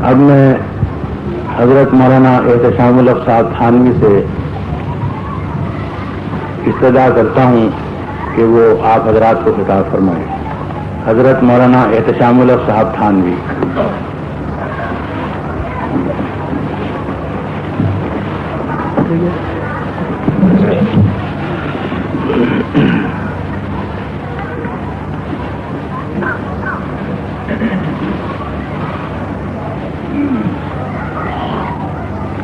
اب میں حضرت مولانا احتشام الحق صاحب تھانوی سے استدعا کرتا ہوں کہ وہ آپ حضرات کو خطاب فرمائیں. حضرت مولانا احتشام الحق صاحب تھانوی.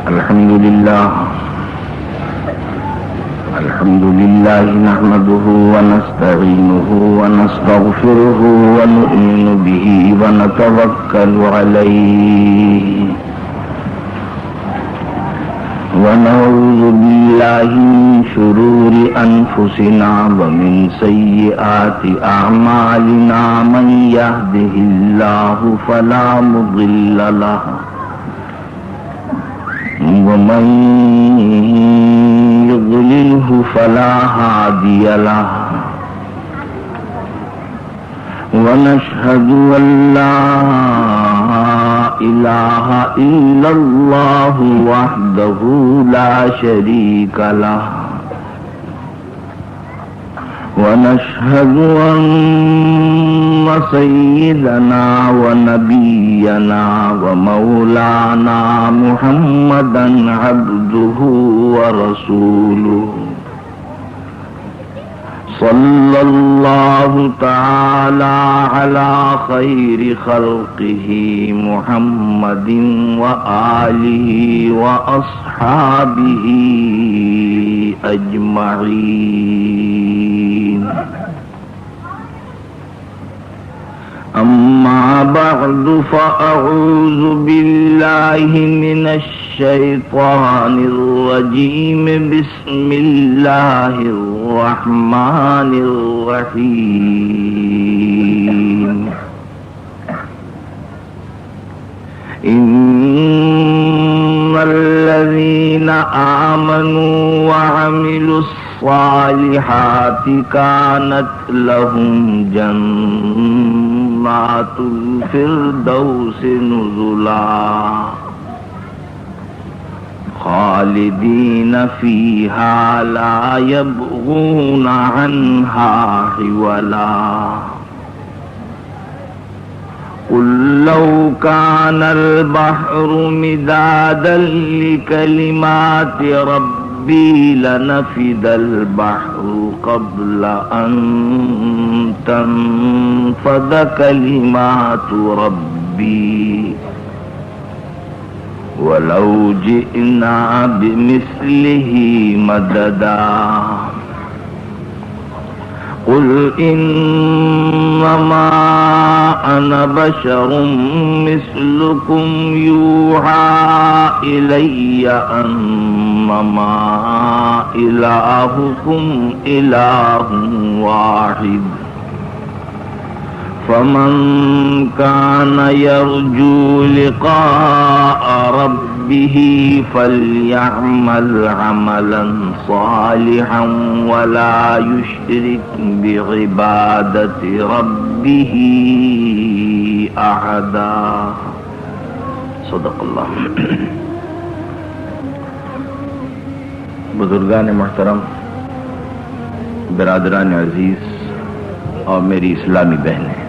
الحمد لله نحمده ونستعينه ونستغفره ونؤمن به ونتوكل عليه ونعوذ بالله من شرور أنفسنا ومن سيئات أعمالنا من يهده الله فلا مضل له ومن يضلله فلا هادي له ونشهد أن لا إله إلا الله وحده لا شريك له ونشهد أن سيدنا ونبينا ومولانا محمدا عبده ورسوله صلى الله تعالى على خير خلقه محمد وآله وأصحابه أجمعين. أما بعد فأعوذ بالله من الشيطان الرجيم. بسم الله الرحمن الرحيم. إن الذين آمنوا وعملوا الصالحات كانت لهم جنات الفردوس نزلا خالدين فيها لا يبغون عنها حولا. قل لو كان البحر مدادا لكلمات ربي لنفد البحر قبل أن تنفد كلمات ربي ولو جئنا بمثله مددا. قل إنما أنا بشر مثلكم يوحى إلي أنما إلهكم إله واحد فمن كان يرجو لقاء ربه فليعمل عملا صالحا ولا يشرك بعبادة ربه أحدا. صدق اللہ. بزرگان محترم، برادران عزیز اور میری اسلامی بہنیں،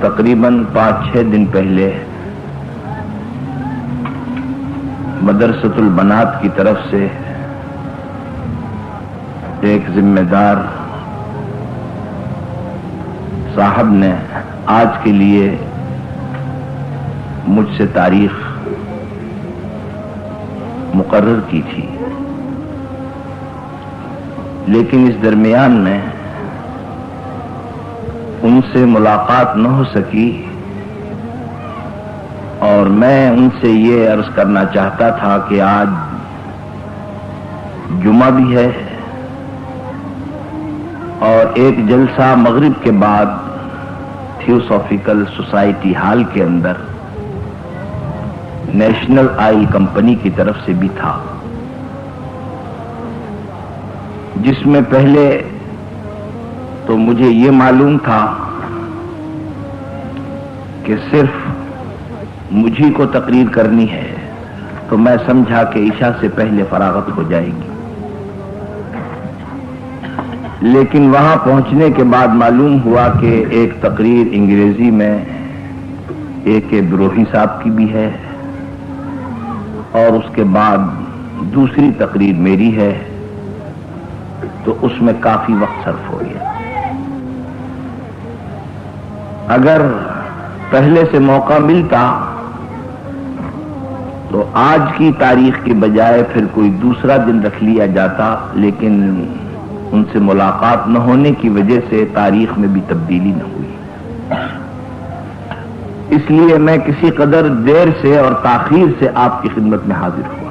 تقریباً 5-6 دن پہلے مدرسۃ البنات کی طرف سے ایک ذمہ دار صاحب نے آج کے لیے مجھ سے تاریخ مقرر کی تھی، لیکن اس درمیان میں ان سے ملاقات نہ ہو سکی اور میں ان سے یہ عرض کرنا چاہتا تھا کہ آج جمعہ بھی ہے اور ایک جلسہ مغرب کے بعد تھیوسافیکل سوسائٹی ہال کے اندر نیشنل آئل کمپنی کی طرف سے بھی تھا، جس میں پہلے تو مجھے یہ معلوم تھا کہ صرف مجھی کو تقریر کرنی ہے تو میں سمجھا کہ عشاء سے پہلے فراغت ہو جائے گی، لیکن وہاں پہنچنے کے بعد معلوم ہوا کہ ایک تقریر انگریزی میں AK بروہی صاحب کی بھی ہے اور اس کے بعد دوسری تقریر میری ہے، تو اس میں کافی وقت صرف ہو گیا۔ اگر پہلے سے موقع ملتا تو آج کی تاریخ کے بجائے پھر کوئی دوسرا دن رکھ لیا جاتا، لیکن ان سے ملاقات نہ ہونے کی وجہ سے تاریخ میں بھی تبدیلی نہ ہوئی، اس لیے میں کسی قدر دیر سے اور تاخیر سے آپ کی خدمت میں حاضر ہوا۔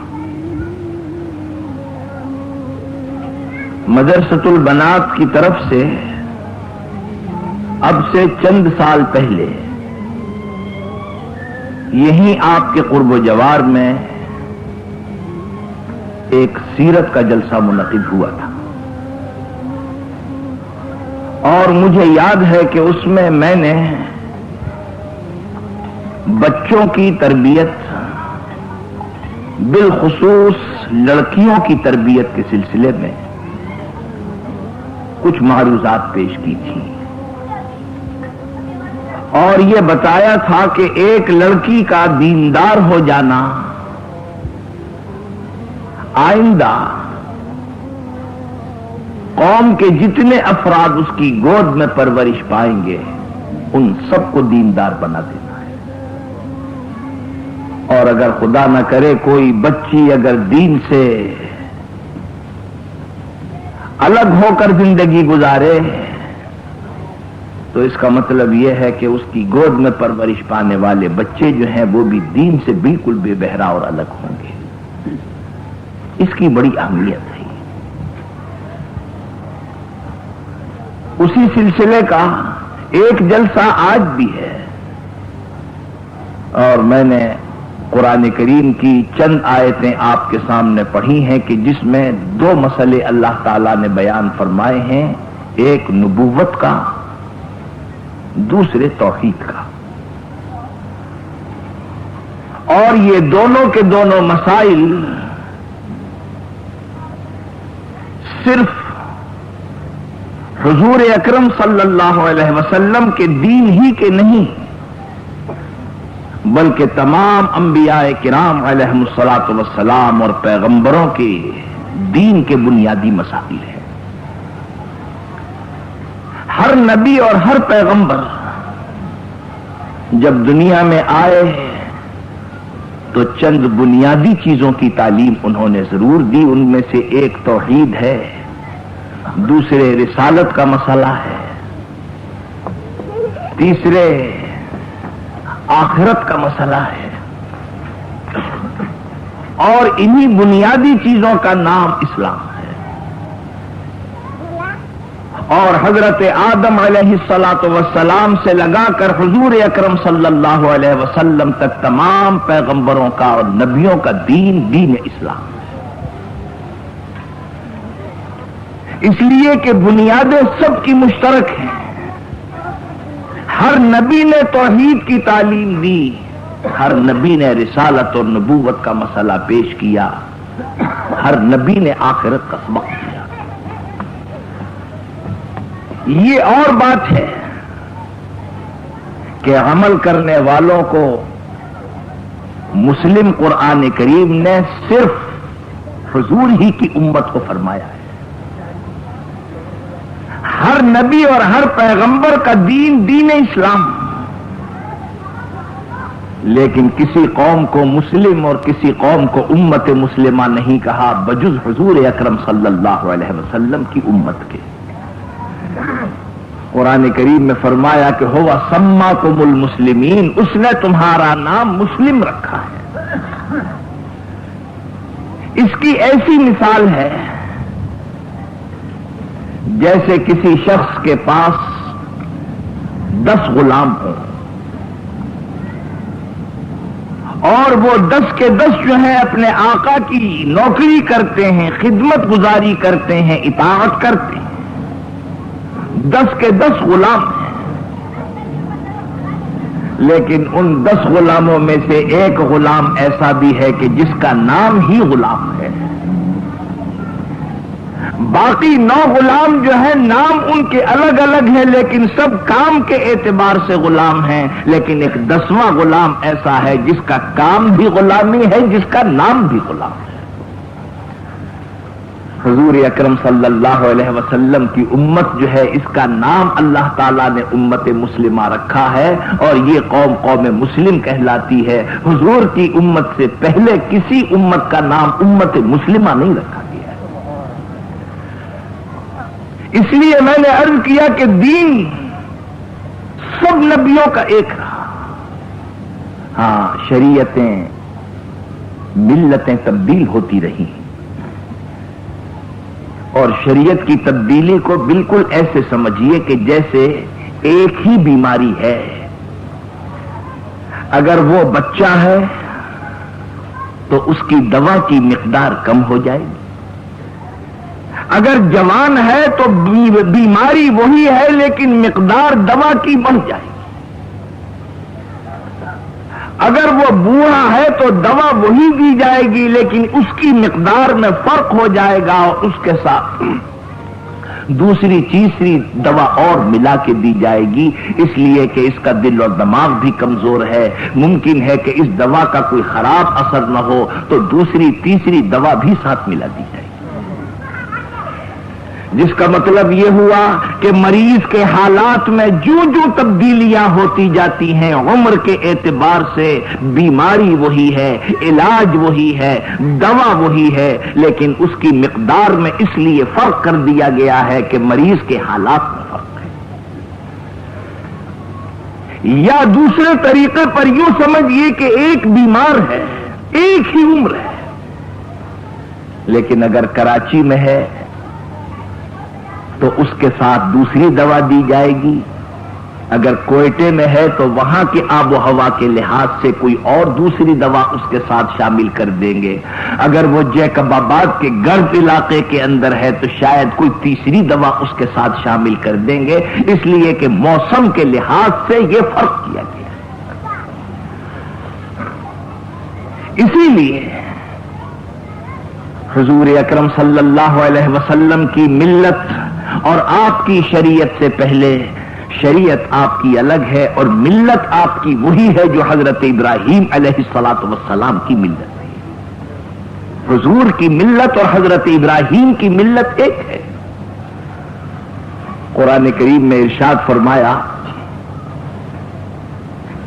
مدرسۃ البنات کی طرف سے اب سے چند سال پہلے یہیں آپ کے قرب و جوار میں ایک سیرت کا جلسہ منعقد ہوا تھا، اور مجھے یاد ہے کہ اس میں نے بچوں کی تربیت، بالخصوص لڑکیوں کی تربیت کے سلسلے میں کچھ معروضات پیش کی تھی، اور یہ بتایا تھا کہ ایک لڑکی کا دیندار ہو جانا آئندہ قوم کے جتنے افراد اس کی گود میں پرورش پائیں گے ان سب کو دیندار بنا دینا ہے، اور اگر خدا نہ کرے کوئی بچی اگر دین سے الگ ہو کر زندگی گزارے تو اس کا مطلب یہ ہے کہ اس کی گود میں پرورش پانے والے بچے جو ہیں وہ بھی دین سے بالکل بے بہرا اور الگ ہوں گے۔ اس کی بڑی اہمیت ہے۔ اسی سلسلے کا ایک جلسہ آج بھی ہے، اور میں نے قرآن کریم کی چند آیتیں آپ کے سامنے پڑھی ہیں کہ جس میں دو مسئلے اللہ تعالیٰ نے بیان فرمائے ہیں، ایک نبوت کا، دوسرے توحید کا، اور یہ دونوں کے دونوں مسائل صرف حضور اکرم صلی اللہ علیہ وسلم کے دین ہی کے نہیں بلکہ تمام انبیاء کرام علیہم الصلاۃ والسلام اور پیغمبروں کے دین کے بنیادی مسائل ہیں۔ ہر نبی اور ہر پیغمبر جب دنیا میں آئے تو چند بنیادی چیزوں کی تعلیم انہوں نے ضرور دی، ان میں سے ایک توحید ہے، دوسرے رسالت کا مسئلہ ہے، تیسرے آخرت کا مسئلہ ہے، اور انہی بنیادی چیزوں کا نام اسلام ہے۔ اور حضرت آدم علیہ الصلاۃ والسلام سے لگا کر حضور اکرم صلی اللہ علیہ وسلم تک تمام پیغمبروں کا اور نبیوں کا دین دین اسلام ہے، اس لیے کہ بنیادیں سب کی مشترک ہیں۔ ہر نبی نے توحید کی تعلیم دی، ہر نبی نے رسالت اور نبوت کا مسئلہ پیش کیا، ہر نبی نے آخرت کا سبق دیا۔ یہ اور بات ہے کہ عمل کرنے والوں کو مسلم قرآن کریم نے صرف حضور ہی کی امت کو فرمایا ہے۔ ہر نبی اور ہر پیغمبر کا دین دین اسلام، لیکن کسی قوم کو مسلم اور کسی قوم کو امت مسلمہ نہیں کہا بجز حضور اکرم صلی اللہ علیہ وسلم کی امت کے۔ قرآن کریم میں فرمایا کہ ہوا سماکم المسلمین، اس نے تمہارا نام مسلم رکھا ہے۔ اس کی ایسی مثال ہے جیسے کسی شخص کے پاس 10 غلام ہوں، اور وہ 10 کے 10 جو ہیں اپنے آقا کی نوکری کرتے ہیں، خدمت گزاری کرتے ہیں، اطاعت کرتے ہیں، 10 کے 10 غلام ہیں، لیکن ان 10 غلاموں میں سے ایک غلام ایسا بھی ہے کہ جس کا نام ہی غلام ہے. باقی 9 غلام جو ہیں نام ان کے الگ الگ ہیں لیکن سب کام کے اعتبار سے غلام ہیں. لیکن ایک 10واں غلام ایسا ہے جس کا کام بھی غلامی ہے، جس کا نام بھی غلام ہے. حضور اکرم صلی اللہ علیہ وسلم کی امت جو ہے اس کا نام اللہ تعالیٰ نے امت مسلمہ رکھا ہے اور یہ قوم قوم مسلم کہلاتی ہے. حضور کی امت سے پہلے کسی امت کا نام امت مسلمہ نہیں رکھا گیا ہے. اس لیے میں نے عرض کیا کہ دین سب نبیوں کا ایک رہا. ہاں، شریعتیں ملتیں تبدیل ہوتی رہی اور شریعت کی تبدیلی کو بالکل ایسے سمجھیے کہ جیسے ایک ہی بیماری ہے. اگر وہ بچہ ہے تو اس کی دوا کی مقدار کم ہو جائے گی. اگر جوان ہے تو بیماری وہی ہے لیکن مقدار دوا کی بڑھ جائے گی. اگر وہ بوڑھا ہے تو دوا وہی دی جائے گی لیکن اس کی مقدار میں فرق ہو جائے گا اور اس کے ساتھ دوسری تیسری دوا اور ملا کے دی جائے گی. اس لیے کہ اس کا دل اور دماغ بھی کمزور ہے. ممکن ہے کہ اس دوا کا کوئی خراب اثر نہ ہو تو دوسری تیسری دوا بھی ساتھ ملا دی جائے گی. جس کا مطلب یہ ہوا کہ مریض کے حالات میں جو جو تبدیلیاں ہوتی جاتی ہیں عمر کے اعتبار سے بیماری وہی ہے، علاج وہی ہے، دوا وہی ہے، لیکن اس کی مقدار میں اس لیے فرق کر دیا گیا ہے کہ مریض کے حالات میں فرق ہے. یا دوسرے طریقے پر یوں سمجھیے کہ ایک بیمار ہے، ایک ہی عمر ہے، لیکن اگر کراچی میں ہے تو اس کے ساتھ دوسری دوا دی جائے گی. اگر کوئٹے میں ہے تو وہاں کی آب و ہوا کے لحاظ سے کوئی اور دوسری دوا اس کے ساتھ شامل کر دیں گے. اگر وہ جیکب آباد کے گرد علاقے کے اندر ہے تو شاید کوئی تیسری دوا اس کے ساتھ شامل کر دیں گے. اس لیے کہ موسم کے لحاظ سے یہ فرق کیا گیا. اسی لیے حضور اکرم صلی اللہ علیہ وسلم کی ملت اور آپ کی شریعت سے پہلے شریعت آپ کی الگ ہے اور ملت آپ کی وہی ہے جو حضرت ابراہیم علیہ الصلاۃ والسلام کی ملت ہے. حضور کی ملت اور حضرت ابراہیم کی ملت ایک ہے. قرآن کریم میں ارشاد فرمایا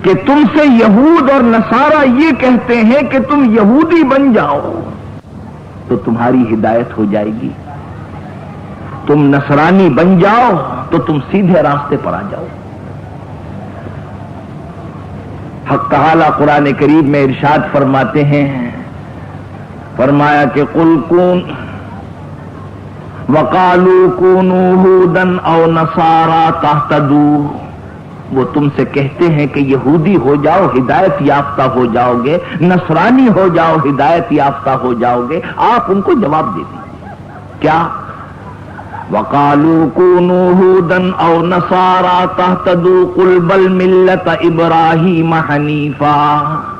کہ تم سے یہود اور نصارہ یہ کہتے ہیں کہ تم یہودی بن جاؤ تو تمہاری ہدایت ہو جائے گی، تم نصرانی بن جاؤ تو تم سیدھے راستے پر آ جاؤ. حق تعالی قرآن کریم میں ارشاد فرماتے ہیں، فرمایا کہ قل کون وقالوا كونوا هودا او نصارى تهتدوا. وہ تم سے کہتے ہیں کہ یہودی ہو جاؤ ہدایت یافتہ ہو جاؤ گے، نصرانی ہو جاؤ ہدایت یافتہ ہو جاؤ گے. آپ ان کو جواب دے دیجیے کیا؟ وَقَالُوا كُونُوا هُودًا أَوْ نَصَارَىٰ تَهْتَدُوا قُلْ بَلْ مِلَّةَ إِبْرَاهِيمَ حَنِيفًا.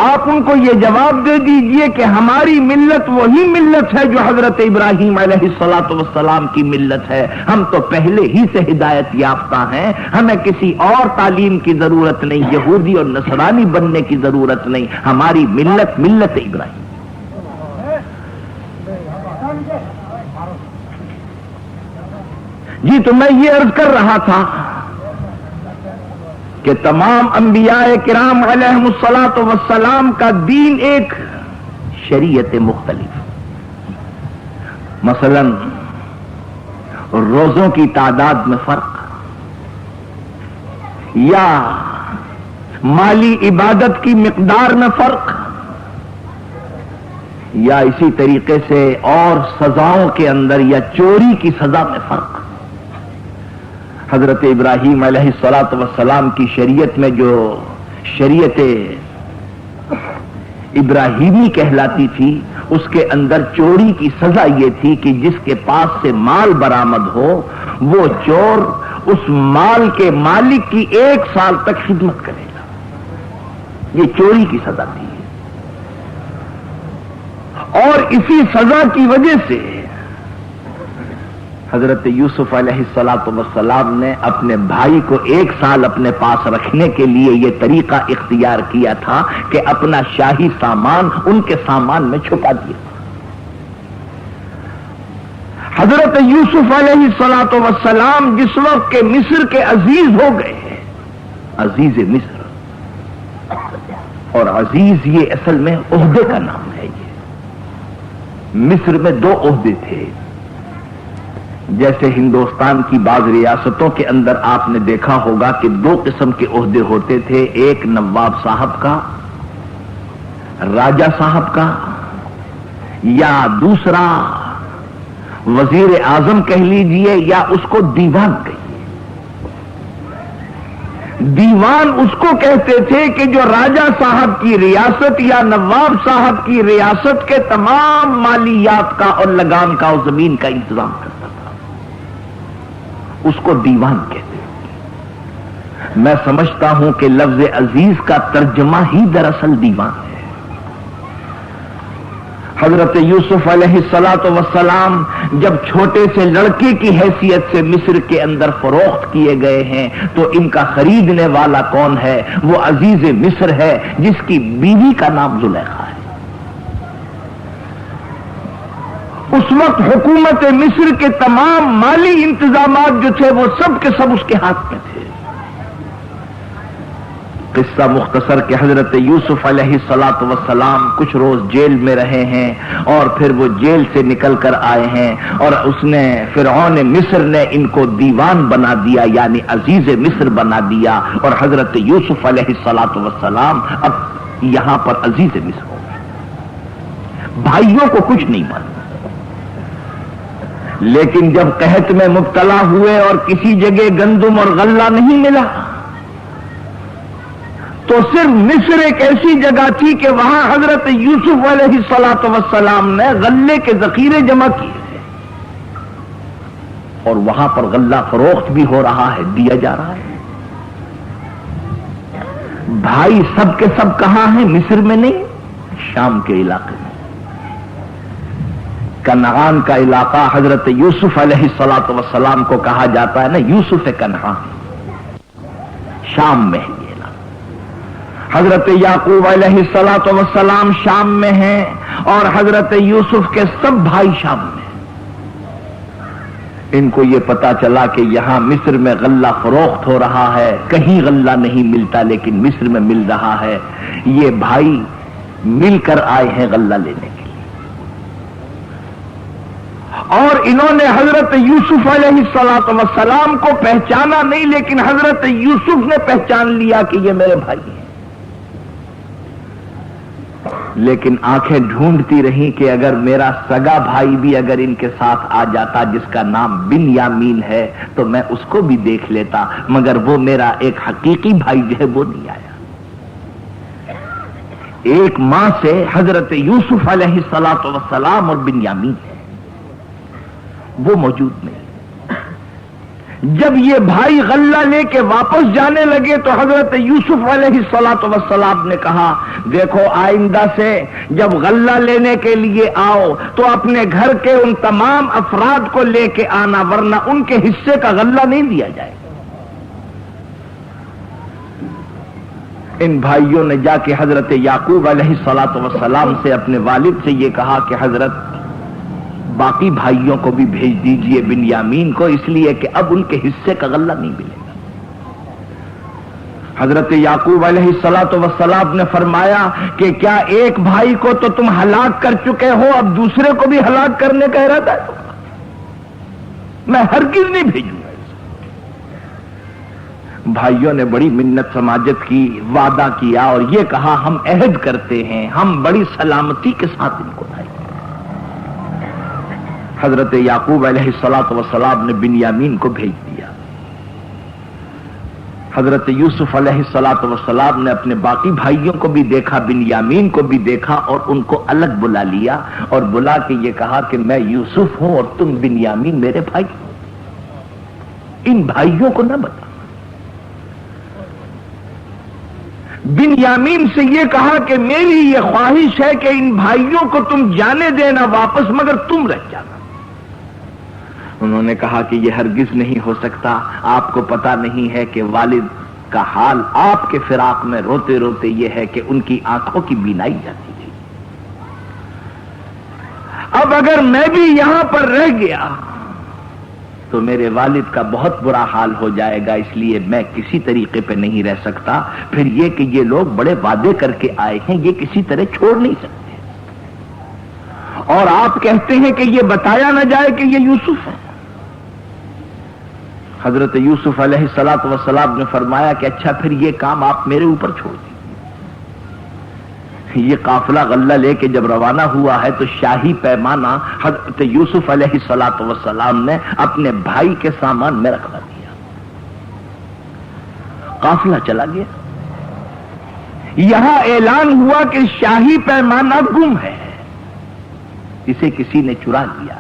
آپ ان کو یہ جواب دے دیجئے کہ ہماری ملت وہی ملت ہے جو حضرت ابراہیم علیہ الصلاۃ والسلام کی ملت ہے. ہم تو پہلے ہی سے ہدایت یافتہ ہیں، ہمیں کسی اور تعلیم کی ضرورت نہیں، یہودی اور نصرانی بننے کی ضرورت نہیں. ہماری ملت ملت ابراہیم. جی تو میں یہ عرض کر رہا تھا کہ تمام انبیاء کرام علیہم الصلاۃ والسلام کا دین ایک، شریعت مختلف. مثلا روزوں کی تعداد میں فرق، یا مالی عبادت کی مقدار میں فرق، یا اسی طریقے سے اور سزاؤں کے اندر یا چوری کی سزا میں فرق. حضرت ابراہیم علیہ الصلاۃ والسلام کی شریعت میں جو شریعت ابراہیمی کہلاتی تھی اس کے اندر چوری کی سزا یہ تھی کہ جس کے پاس سے مال برآمد ہو وہ چور اس مال کے مالک کی 1 سال تک خدمت کرے گا. یہ چوری کی سزا تھی. اور اسی سزا کی وجہ سے حضرت یوسف علیہ السلام نے اپنے بھائی کو 1 سال اپنے پاس رکھنے کے لیے یہ طریقہ اختیار کیا تھا کہ اپنا شاہی سامان ان کے سامان میں چھپا دیا. حضرت یوسف علیہ السلام جس وقت کے مصر کے عزیز ہو گئے ہیں، عزیز مصر، اور عزیز یہ اصل میں عہدے کا نام ہے. یہ مصر میں 2 عہدے تھے. جیسے ہندوستان کی بعض ریاستوں کے اندر آپ نے دیکھا ہوگا کہ 2 قسم کے عہدے ہوتے تھے. ایک نواب صاحب کا، راجہ صاحب کا، یا دوسرا وزیر اعظم کہہ لیجئے، یا اس کو دیوان کہیے. دیوان اس کو کہتے تھے کہ جو راجہ صاحب کی ریاست یا نواب صاحب کی ریاست کے تمام مالیات کا اور لگان کا اور زمین کا انتظام کرتا تھا. اس کو دیوان کہتے ہیں. میں سمجھتا ہوں کہ لفظ عزیز کا ترجمہ ہی دراصل دیوان ہے. حضرت یوسف علیہ السلام جب چھوٹے سے لڑکے کی حیثیت سے مصر کے اندر فروخت کیے گئے ہیں تو ان کا خریدنے والا کون ہے؟ وہ عزیز مصر ہے جس کی بیوی کا نام زلیخا ہے. اس وقت حکومت مصر کے تمام مالی انتظامات جو تھے وہ سب کے سب اس کے ہاتھ میں تھے. قصہ مختصر کہ حضرت یوسف علیہ السلام کچھ روز جیل میں رہے ہیں اور پھر وہ جیل سے نکل کر آئے ہیں اور اس نے فرعون مصر نے ان کو دیوان بنا دیا، یعنی عزیز مصر بنا دیا. اور حضرت یوسف علیہ السلام اب یہاں پر عزیز مصر ہو گئے. بھائیوں کو کچھ نہیں معلوم، لیکن جب قحط میں مبتلا ہوئے اور کسی جگہ گندم اور غلہ نہیں ملا تو صرف مصر ایک ایسی جگہ تھی کہ وہاں حضرت یوسف علیہ السلام نے غلے کے ذخیرے جمع کیے تھے اور وہاں پر غلہ فروخت بھی ہو رہا ہے، دیا جا رہا ہے. بھائی سب کے سب کہاں ہیں؟ مصر میں نہیں، شام کے علاقے میں. کنعان کا علاقہ حضرت یوسف علیہ السلام کو کہا جاتا ہے نا یوسف کنعان، شام میں ہے. حضرت یعقوب علیہ السلام شام میں ہیں اور حضرت یوسف کے سب بھائی شام میں. ان کو یہ پتا چلا کہ یہاں مصر میں غلہ فروخت ہو رہا ہے، کہیں غلہ نہیں ملتا لیکن مصر میں مل رہا ہے. یہ بھائی مل کر آئے ہیں غلہ لینے کے لیے اور انہوں نے حضرت یوسف علیہ السلام کو پہچانا نہیں، لیکن حضرت یوسف نے پہچان لیا کہ یہ میرے بھائی ہیں. لیکن آنکھیں ڈھونڈتی رہیں کہ اگر میرا سگا بھائی بھی اگر ان کے ساتھ آ جاتا جس کا نام بنیامین ہے تو میں اس کو بھی دیکھ لیتا، مگر وہ میرا ایک حقیقی بھائی جو ہے وہ نہیں آیا. ایک ماں سے حضرت یوسف علیہ السلام اور بنیامین ہے، وہ موجود نہیں. جب یہ بھائی غلہ لے کے واپس جانے لگے تو حضرت یوسف علیہ السلام نے کہا دیکھو آئندہ سے جب غلہ لینے کے لیے آؤ تو اپنے گھر کے ان تمام افراد کو لے کے آنا، ورنہ ان کے حصے کا غلہ نہیں دیا جائے. ان بھائیوں نے جا کے حضرت یعقوب علیہ السلام سے اپنے والد سے یہ کہا کہ حضرت باقی بھائیوں کو بھی بھیج دیجئے بنیامین کو، اس لیے کہ اب ان کے حصے کا غلہ نہیں ملے گا. حضرت یعقوب علیہ السلام نے فرمایا کہ کیا ایک بھائی کو تو تم ہلاک کر چکے ہو، اب دوسرے کو بھی ہلاک کرنے کا ارادہ ہے؟ میں ہرگز نہیں بھیجوں گا. بھائیوں نے بڑی منت سماجت کی، وعدہ کیا اور یہ کہا ہم عہد کرتے ہیں ہم بڑی سلامتی کے ساتھ ان کو لائیں. حضرت یعقوب علیہ السلام نے بنیامین کو بھیج دیا. حضرت یوسف علیہ السلام نے اپنے باقی بھائیوں کو بھی دیکھا، بنیامین کو بھی دیکھا اور ان کو الگ بلا لیا اور بلا کے یہ کہا کہ میں یوسف ہوں اور تم بنیامین میرے بھائی. ان بھائیوں کو نہ بتا. بنیامین سے یہ کہا کہ میری یہ خواہش ہے کہ ان بھائیوں کو تم جانے دینا واپس، مگر تم رہ جانا. انہوں نے کہا کہ یہ ہرگز نہیں ہو سکتا، آپ کو پتا نہیں ہے کہ والد کا حال آپ کے فراق میں روتے روتے یہ ہے کہ ان کی آنکھوں کی بینائی جاتی تھی. اب اگر میں بھی یہاں پر رہ گیا تو میرے والد کا بہت برا حال ہو جائے گا، اس لیے میں کسی طریقے پہ نہیں رہ سکتا. پھر یہ کہ یہ لوگ بڑے وعدے کر کے آئے ہیں، یہ کسی طرح چھوڑ نہیں سکتے. اور آپ کہتے ہیں کہ یہ بتایا نہ جائے کہ یہ یوسف ہے. حضرت یوسف علیہ الصلوۃ والسلام نے فرمایا کہ اچھا پھر یہ کام آپ میرے اوپر چھوڑ دیں. یہ قافلہ غلہ لے کے جب روانہ ہوا ہے تو شاہی پیمانہ حضرت یوسف علیہ الصلوۃ والسلام نے اپنے بھائی کے سامان میں رکھوا دیا. قافلہ چلا گیا. یہاں اعلان ہوا کہ شاہی پیمانہ گم ہے، اسے کسی نے چرا لیا.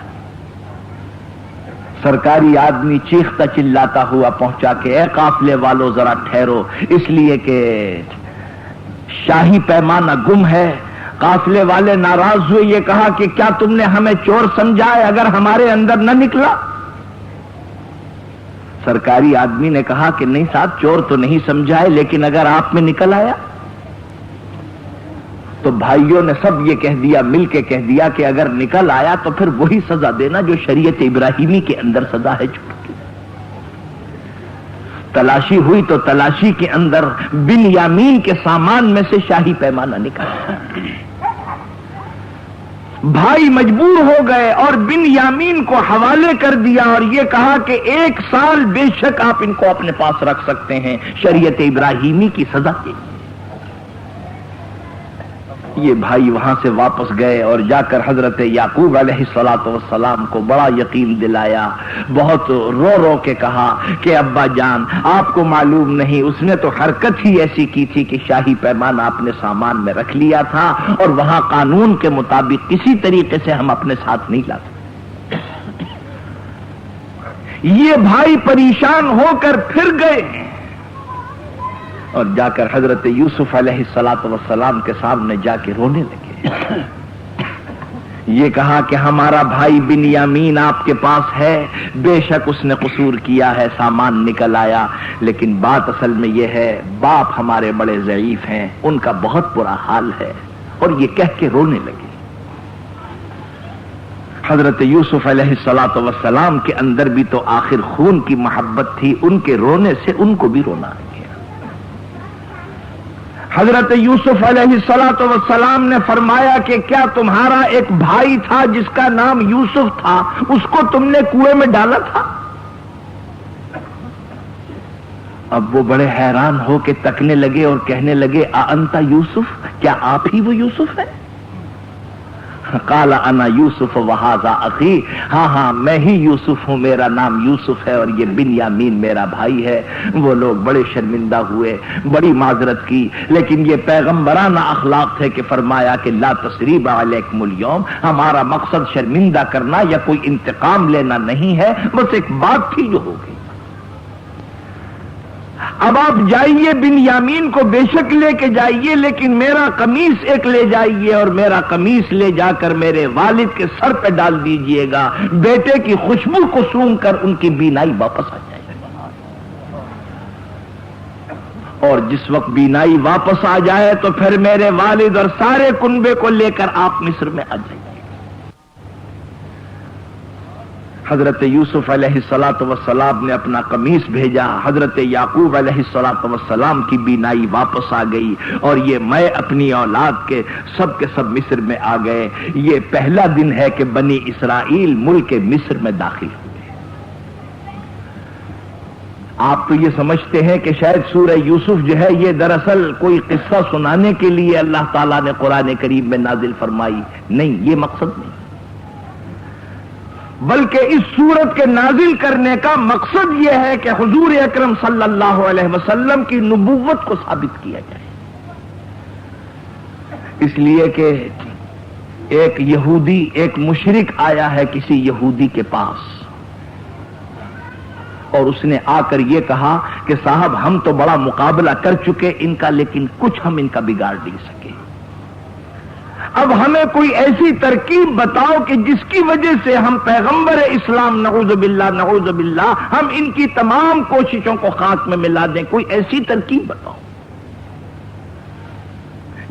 سرکاری آدمی چیختا چلاتا ہوا پہنچا کہ اے قافلے والو ذرا ٹھہرو، اس لیے کہ شاہی پیمانہ گم ہے. قافلے والے ناراض ہوئے، یہ کہا کہ کیا تم نے ہمیں چور سمجھا ہے اگر ہمارے اندر نہ نکلا؟ سرکاری آدمی نے کہا کہ نہیں صاحب، چور تو نہیں سمجھا ہے، لیکن اگر آپ میں نکل آیا. تو بھائیوں نے سب یہ کہہ دیا، مل کے کہہ دیا کہ اگر نکل آیا تو پھر وہی سزا دینا جو شریعت ابراہیمی کے اندر سزا ہے، چھوٹ. تلاشی ہوئی تو تلاشی کے اندر بنیامین کے سامان میں سے شاہی پیمانہ نکلا. بھائی مجبور ہو گئے اور بنیامین کو حوالے کر دیا اور یہ کہا کہ 1 سال بے شک آپ ان کو اپنے پاس رکھ سکتے ہیں، شریعت ابراہیمی کی سزا کی. یہ بھائی وہاں سے واپس گئے اور جا کر حضرت یعقوب علیہ الصلوۃ والسلام کو بڑا یقین دلایا. بہت رو رو کے کہا کہ ابا جان آپ کو معلوم نہیں، اس نے تو حرکت ہی ایسی کی تھی کہ شاہی پیمانہ اپنے سامان میں رکھ لیا تھا اور وہاں قانون کے مطابق کسی طریقے سے ہم اپنے ساتھ نہیں لا سکتے. یہ بھائی پریشان ہو کر پھر گئے اور جا کر حضرت یوسف علیہ الصلوۃ والسلام کے سامنے جا کے رونے لگے. یہ کہا کہ ہمارا بھائی بنیامین آپ کے پاس ہے، بے شک اس نے قصور کیا ہے، سامان نکل آیا، لیکن بات اصل میں یہ ہے باپ ہمارے بڑے ضعیف ہیں، ان کا بہت برا حال ہے. اور یہ کہہ کے رونے لگے. حضرت یوسف علیہ الصلوۃ والسلام کے اندر بھی تو آخر خون کی محبت تھی، ان کے رونے سے ان کو بھی رونا آ گیا. حضرت یوسف علیہ الصلوۃ والسلام نے فرمایا کہ کیا تمہارا ایک بھائی تھا جس کا نام یوسف تھا، اس کو تم نے کنویں میں ڈالا تھا؟ اب وہ بڑے حیران ہو کے تکنے لگے اور کہنے لگے انت یوسف، کیا آپ ہی وہ یوسف ہے؟ قال انا یوسف وہذا اخی، ہاں میں ہی یوسف ہوں، میرا نام یوسف ہے اور یہ بنیامین میرا بھائی ہے. وہ لوگ بڑے شرمندہ ہوئے، بڑی معذرت کی، لیکن یہ پیغمبرانہ اخلاق تھے کہ فرمایا کہ لا تثریب علیکم اليوم، ہمارا مقصد شرمندہ کرنا یا کوئی انتقام لینا نہیں ہے، بس ایک بات تھی جو ہو گئی. اب آپ جائیے بنیامین کو بے شک لے کے جائیے، لیکن میرا قمیص ایک لے جائیے اور میرا قمیص لے جا کر میرے والد کے سر پہ ڈال دیجئے گا، بیٹے کی خوشبو کو سونگھ کر ان کی بینائی واپس آ جائے گی. اور جس وقت بینائی واپس آ جائے تو پھر میرے والد اور سارے کنبے کو لے کر آپ مصر میں آ جائیے. حضرت یوسف علیہ الصلوۃ والسلام نے اپنا قمیص بھیجا، حضرت یعقوب علیہ الصلوۃ والسلام کی بینائی واپس آ گئی اور یہ میں اپنی اولاد کے سب مصر میں آ گئے. یہ پہلا دن ہے کہ بنی اسرائیل ملک مصر میں داخل ہوئے. آپ تو یہ سمجھتے ہیں کہ شاید سورہ یوسف جو ہے یہ دراصل کوئی قصہ سنانے کے لیے اللہ تعالیٰ نے قرآن کریم میں نازل فرمائی. نہیں، یہ مقصد نہیں، بلکہ اس سورت کے نازل کرنے کا مقصد یہ ہے کہ حضور اکرم صلی اللہ علیہ وسلم کی نبوت کو ثابت کیا جائے. اس لیے کہ ایک یہودی، ایک مشرک آیا ہے کسی یہودی کے پاس اور اس نے آ کر یہ کہا کہ صاحب ہم تو بڑا مقابلہ کر چکے ان کا، لیکن کچھ ہم ان کا بگاڑ نہیں سکے، اب ہمیں کوئی ایسی ترکیب بتاؤ کہ جس کی وجہ سے ہم پیغمبر اسلام نعوذ باللہ ہم ان کی تمام کوششوں کو خاک میں ملا دیں، کوئی ایسی ترکیب بتاؤ۔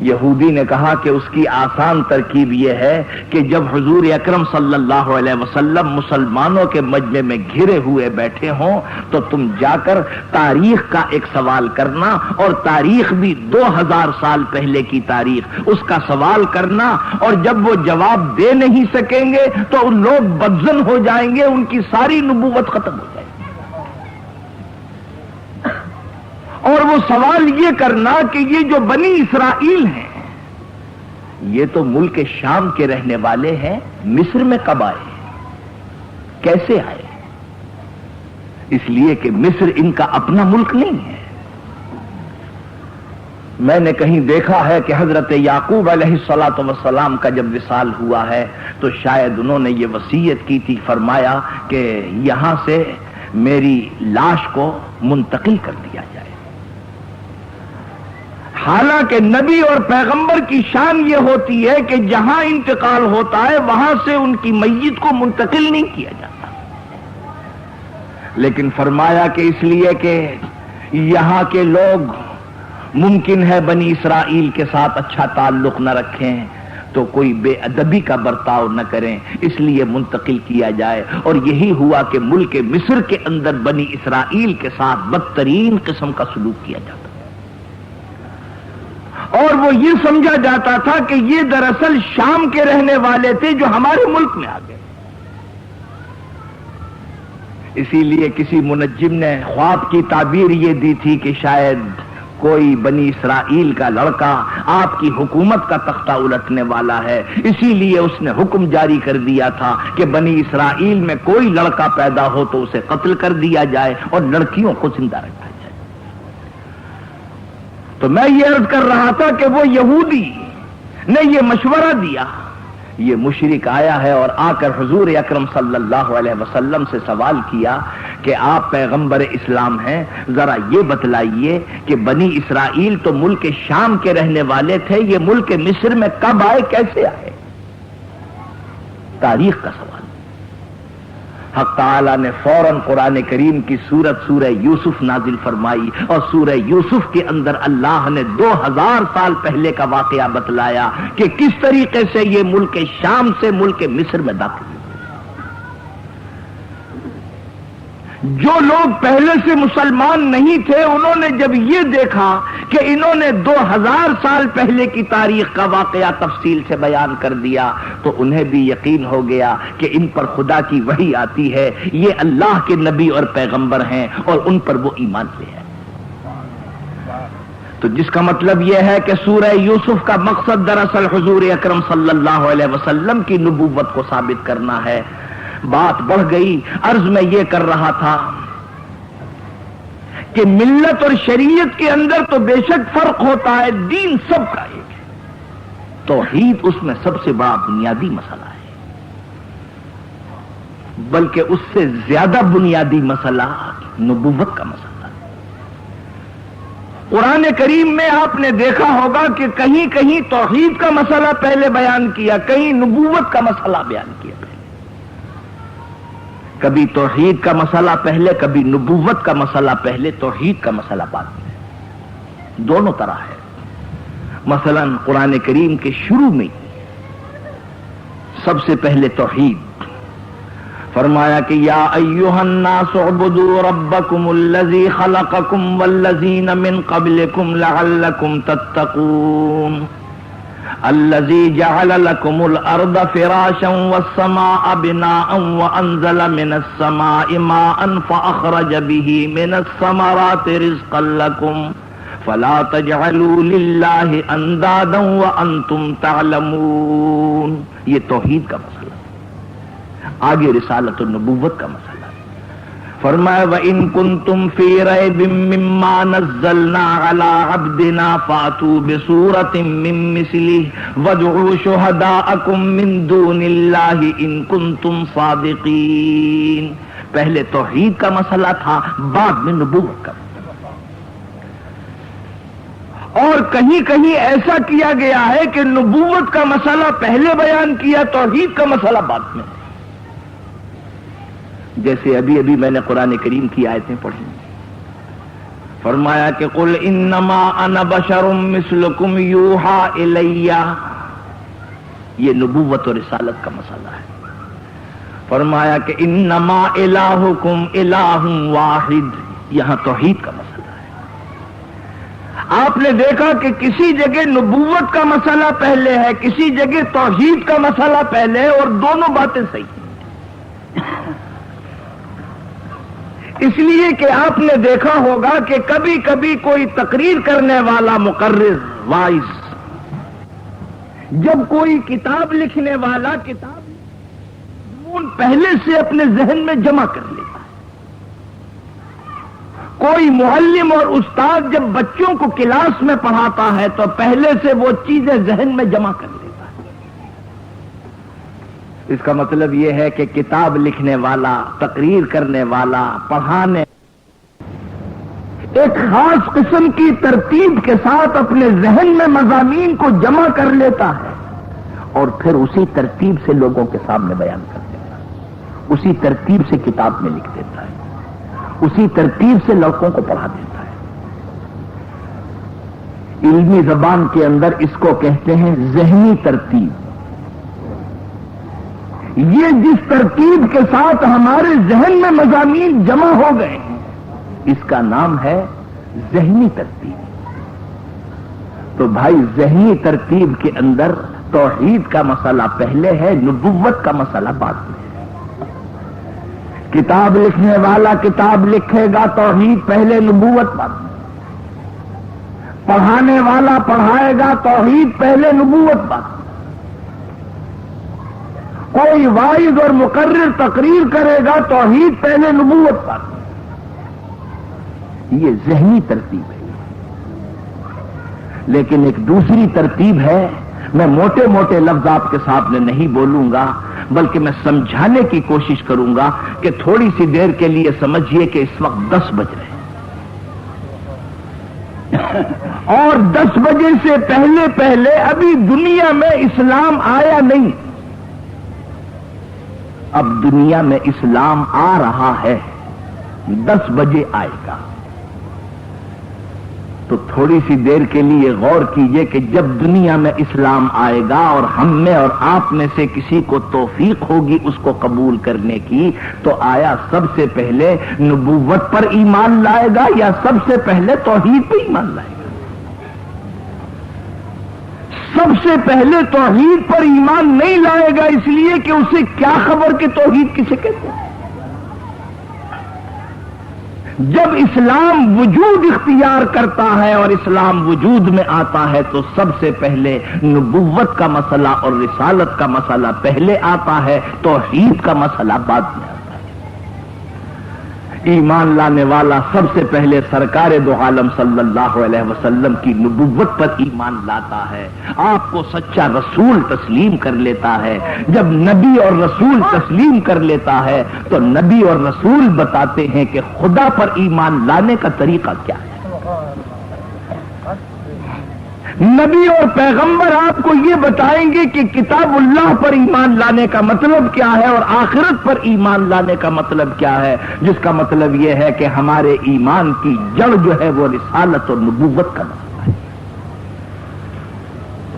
یہودی نے کہا کہ اس کی آسان ترکیب یہ ہے کہ جب حضور اکرم صلی اللہ علیہ وسلم مسلمانوں کے مجمع میں گھرے ہوئے بیٹھے ہوں تو تم جا کر تاریخ کا ایک سوال کرنا، اور تاریخ بھی 2000 سال پہلے کی تاریخ، اس کا سوال کرنا، اور جب وہ جواب دے نہیں سکیں گے تو ان لوگ بدظن ہو جائیں گے، ان کی ساری نبوت ختم ہو جائے گی۔ اور وہ سوال یہ کرنا کہ یہ جو بنی اسرائیل ہیں یہ تو ملک شام کے رہنے والے ہیں، مصر میں کب آئے، کیسے آئے؟ اس لیے کہ مصر ان کا اپنا ملک نہیں ہے۔ میں نے کہیں دیکھا ہے کہ حضرت یعقوب علیہ السلام کا جب وصال ہوا ہے تو شاید انہوں نے یہ وصیت کی تھی، فرمایا کہ یہاں سے میری لاش کو منتقل کر دیا جائے۔ حالانکہ نبی اور پیغمبر کی شان یہ ہوتی ہے کہ جہاں انتقال ہوتا ہے وہاں سے ان کی میت کو منتقل نہیں کیا جاتا، لیکن فرمایا کہ اس لیے کہ یہاں کے لوگ ممکن ہے بنی اسرائیل کے ساتھ اچھا تعلق نہ رکھیں تو کوئی بے ادبی کا برتاؤ نہ کریں، اس لیے منتقل کیا جائے۔ اور یہی ہوا کہ ملک مصر کے اندر بنی اسرائیل کے ساتھ بدترین قسم کا سلوک کیا جاتا، اور وہ یہ سمجھا جاتا تھا کہ یہ دراصل شام کے رہنے والے تھے جو ہمارے ملک میں آ گئے۔ اسی لیے کسی منجم نے خواب کی تعبیر یہ دی تھی کہ شاید کوئی بنی اسرائیل کا لڑکا آپ کی حکومت کا تختہ الٹنے والا ہے، اسی لیے اس نے حکم جاری کر دیا تھا کہ بنی اسرائیل میں کوئی لڑکا پیدا ہو تو اسے قتل کر دیا جائے اور لڑکیوں کو زندہ رکھا جائے۔ تو میں یہ عرض کر رہا تھا کہ وہ یہودی نے یہ مشورہ دیا، یہ مشرک آیا ہے اور آ کر حضور اکرم صلی اللہ علیہ وسلم سے سوال کیا کہ آپ پیغمبر اسلام ہیں، ذرا یہ بتلائیے کہ بنی اسرائیل تو ملک شام کے رہنے والے تھے، یہ ملک مصر میں کب آئے، کیسے آئے؟ تاریخ کا سوال۔ حق تعالیٰ نے فوراً قرآن کریم کی سورہ یوسف نازل فرمائی، اور سورہ یوسف کے اندر اللہ نے 2000 سال پہلے کا واقعہ بتلایا کہ کس طریقے سے یہ ملک شام سے ملک مصر میں داخل ہوئے۔ جو لوگ پہلے سے مسلمان نہیں تھے انہوں نے جب یہ دیکھا کہ انہوں نے 2000 سال پہلے کی تاریخ کا واقعہ تفصیل سے بیان کر دیا تو انہیں بھی یقین ہو گیا کہ ان پر خدا کی وحی آتی ہے، یہ اللہ کے نبی اور پیغمبر ہیں اور ان پر وہ ایمان لے آئے۔ تو جس کا مطلب یہ ہے کہ سورہ یوسف کا مقصد دراصل حضور اکرم صلی اللہ علیہ وسلم کی نبوت کو ثابت کرنا ہے۔ بات بڑھ گئی، عرض میں یہ کر رہا تھا کہ ملت اور شریعت کے اندر تو بے شک فرق ہوتا ہے، دین سب کا ایک ہے، توحید اس میں سب سے بڑا بنیادی مسئلہ ہے، بلکہ اس سے زیادہ بنیادی مسئلہ نبوت کا مسئلہ ہے۔ قرآن کریم میں آپ نے دیکھا ہوگا کہ کہیں کہیں توحید کا مسئلہ پہلے بیان کیا، کہیں نبوت کا مسئلہ بیان کیا، کبھی توحید کا مسئلہ پہلے، کبھی نبوت کا مسئلہ پہلے، توحید کا مسئلہ بعد میں، دونوں طرح ہے۔ مثلا قرآن کریم کے شروع میں سب سے پہلے توحید فرمایا کہ یا ایھا الناس اعبدوا ربکم الذی خلقکم والذین من قبلکم لعلکم تتقون الذي جعل لكم الارض فراشا والسماء بناء وانزل من السماء ماء فاخرج به من الثمرات رزقا لكم فلا تجعلوا لله اندادا وانتم تعلمون۔ یہ توحید کا مسئلہ۔ آگے رسالت النبوت کا مسئلہ فرمایا وَإِن كُنتُمْ فِي رَيْبٍ مِّمَّا نَزَّلْنَا عَلَىٰ عَبْدِنَا فَأْتُوا بِسُورَةٍ مِّن مِّثْلِهِ وَادْعُوا شُهَدَاءَكُم مِّن دُونِ اللَّهِ إِن كُنتُمْ صَادِقِينَ۔ پہلے توحید کا مسئلہ تھا، بعد میں نبوت کا. اور کہیں کہیں ایسا کیا گیا ہے کہ نبوت کا مسئلہ پہلے بیان کیا، توحید کا مسئلہ بعد میں. جیسے ابھی ابھی میں نے قرآن کریم کی آیتیں پڑھی، فرمایا کہ قل انما انا بشر مثلکم یوحا الی، یہ نبوت اور رسالت کا مسئلہ ہے. فرمایا کہ انما الہکم الہ واحد، یہاں توحید کا مسئلہ. آپ نے دیکھا کہ کسی جگہ نبوت کا مسئلہ پہلے ہے، کسی جگہ توحید کا مسئلہ پہلے ہے، اور دونوں باتیں صحیح ہیں. اس لیے کہ آپ نے دیکھا ہوگا کہ کبھی کبھی کوئی تقریر کرنے والا مقرر وائز، جب کوئی کتاب لکھنے والا کتاب پہلے سے اپنے ذہن میں جمع کر لیتا ہے. کوئی معلم اور استاد جب بچوں کو کلاس میں پڑھاتا ہے تو پہلے سے وہ چیزیں ذہن میں جمع کر لیتا ہے. اس کا مطلب یہ ہے کہ کتاب لکھنے والا، تقریر کرنے والا، پڑھانے ایک خاص قسم کی ترتیب کے ساتھ اپنے ذہن میں مضامین کو جمع کر لیتا ہے اور پھر اسی ترتیب سے لوگوں کے سامنے بیان کر دیتا ہے، اسی ترتیب سے کتاب میں لکھ دیتا ہے، اسی ترتیب سے لڑکوں کو پڑھا دیتا ہے. علمی زبان کے اندر اس کو کہتے ہیں ذہنی ترتیب. یہ جس ترتیب کے ساتھ ہمارے ذہن میں مضامین جمع ہو گئے ہیں، اس کا نام ہے ذہنی ترتیب. تو بھائی ذہنی ترتیب کے اندر توحید کا مسئلہ پہلے ہے، نبوت کا مسئلہ بعد میں. کتاب لکھنے والا کتاب لکھے گا، توحید پہلے، نبوت بعد میں. پڑھانے والا پڑھائے گا، توحید پہلے، نبوت بعد میں. کوئی واعظ اور مقرر تقریر کرے گا، توحید پہلے، نبوت بعد میں. یہ ذہنی ترتیب ہے. لیکن ایک دوسری ترتیب ہے، میں موٹے موٹے لفظ آپ کے سامنے نہیں بولوں گا، بلکہ میں سمجھانے کی کوشش کروں گا کہ تھوڑی سی دیر کے لیے سمجھیے کہ اس وقت 10 بج رہے ہیں اور 10 بجے سے پہلے پہلے ابھی دنیا میں اسلام آیا نہیں. اب دنیا میں اسلام آ رہا ہے، 10 بجے آئے گا. تو تھوڑی سی دیر کے لیے غور کیجئے کہ جب دنیا میں اسلام آئے گا اور ہم میں اور آپ میں سے کسی کو توفیق ہوگی اس کو قبول کرنے کی، تو آیا سب سے پہلے نبوت پر ایمان لائے گا یا سب سے پہلے توحید پر ایمان لائے گا؟ سب سے پہلے توحید پر ایمان نہیں لائے گا، اس لیے کہ اسے کیا خبر کہ توحید کسے کہتے ہیں. جب اسلام وجود اختیار کرتا ہے اور اسلام وجود میں آتا ہے تو سب سے پہلے نبوت کا مسئلہ اور رسالت کا مسئلہ پہلے آتا ہے، توحید کا مسئلہ بعد میں آتا ہے. ایمان لانے والا سب سے پہلے سرکار دو عالم صلی اللہ علیہ وسلم کی نبوت پر ایمان لاتا ہے، آپ کو سچا رسول تسلیم کر لیتا ہے. جب نبی اور رسول تسلیم کر لیتا ہے تو نبی اور رسول بتاتے ہیں کہ خدا پر ایمان لانے کا طریقہ کیا ہے. نبی اور پیغمبر آپ کو یہ بتائیں گے کہ کتاب اللہ پر ایمان لانے کا مطلب کیا ہے اور آخرت پر ایمان لانے کا مطلب کیا ہے، جس کا مطلب یہ ہے کہ ہمارے ایمان کی جڑ جو ہے وہ رسالت اور نبوت کا مسئلہ ہے.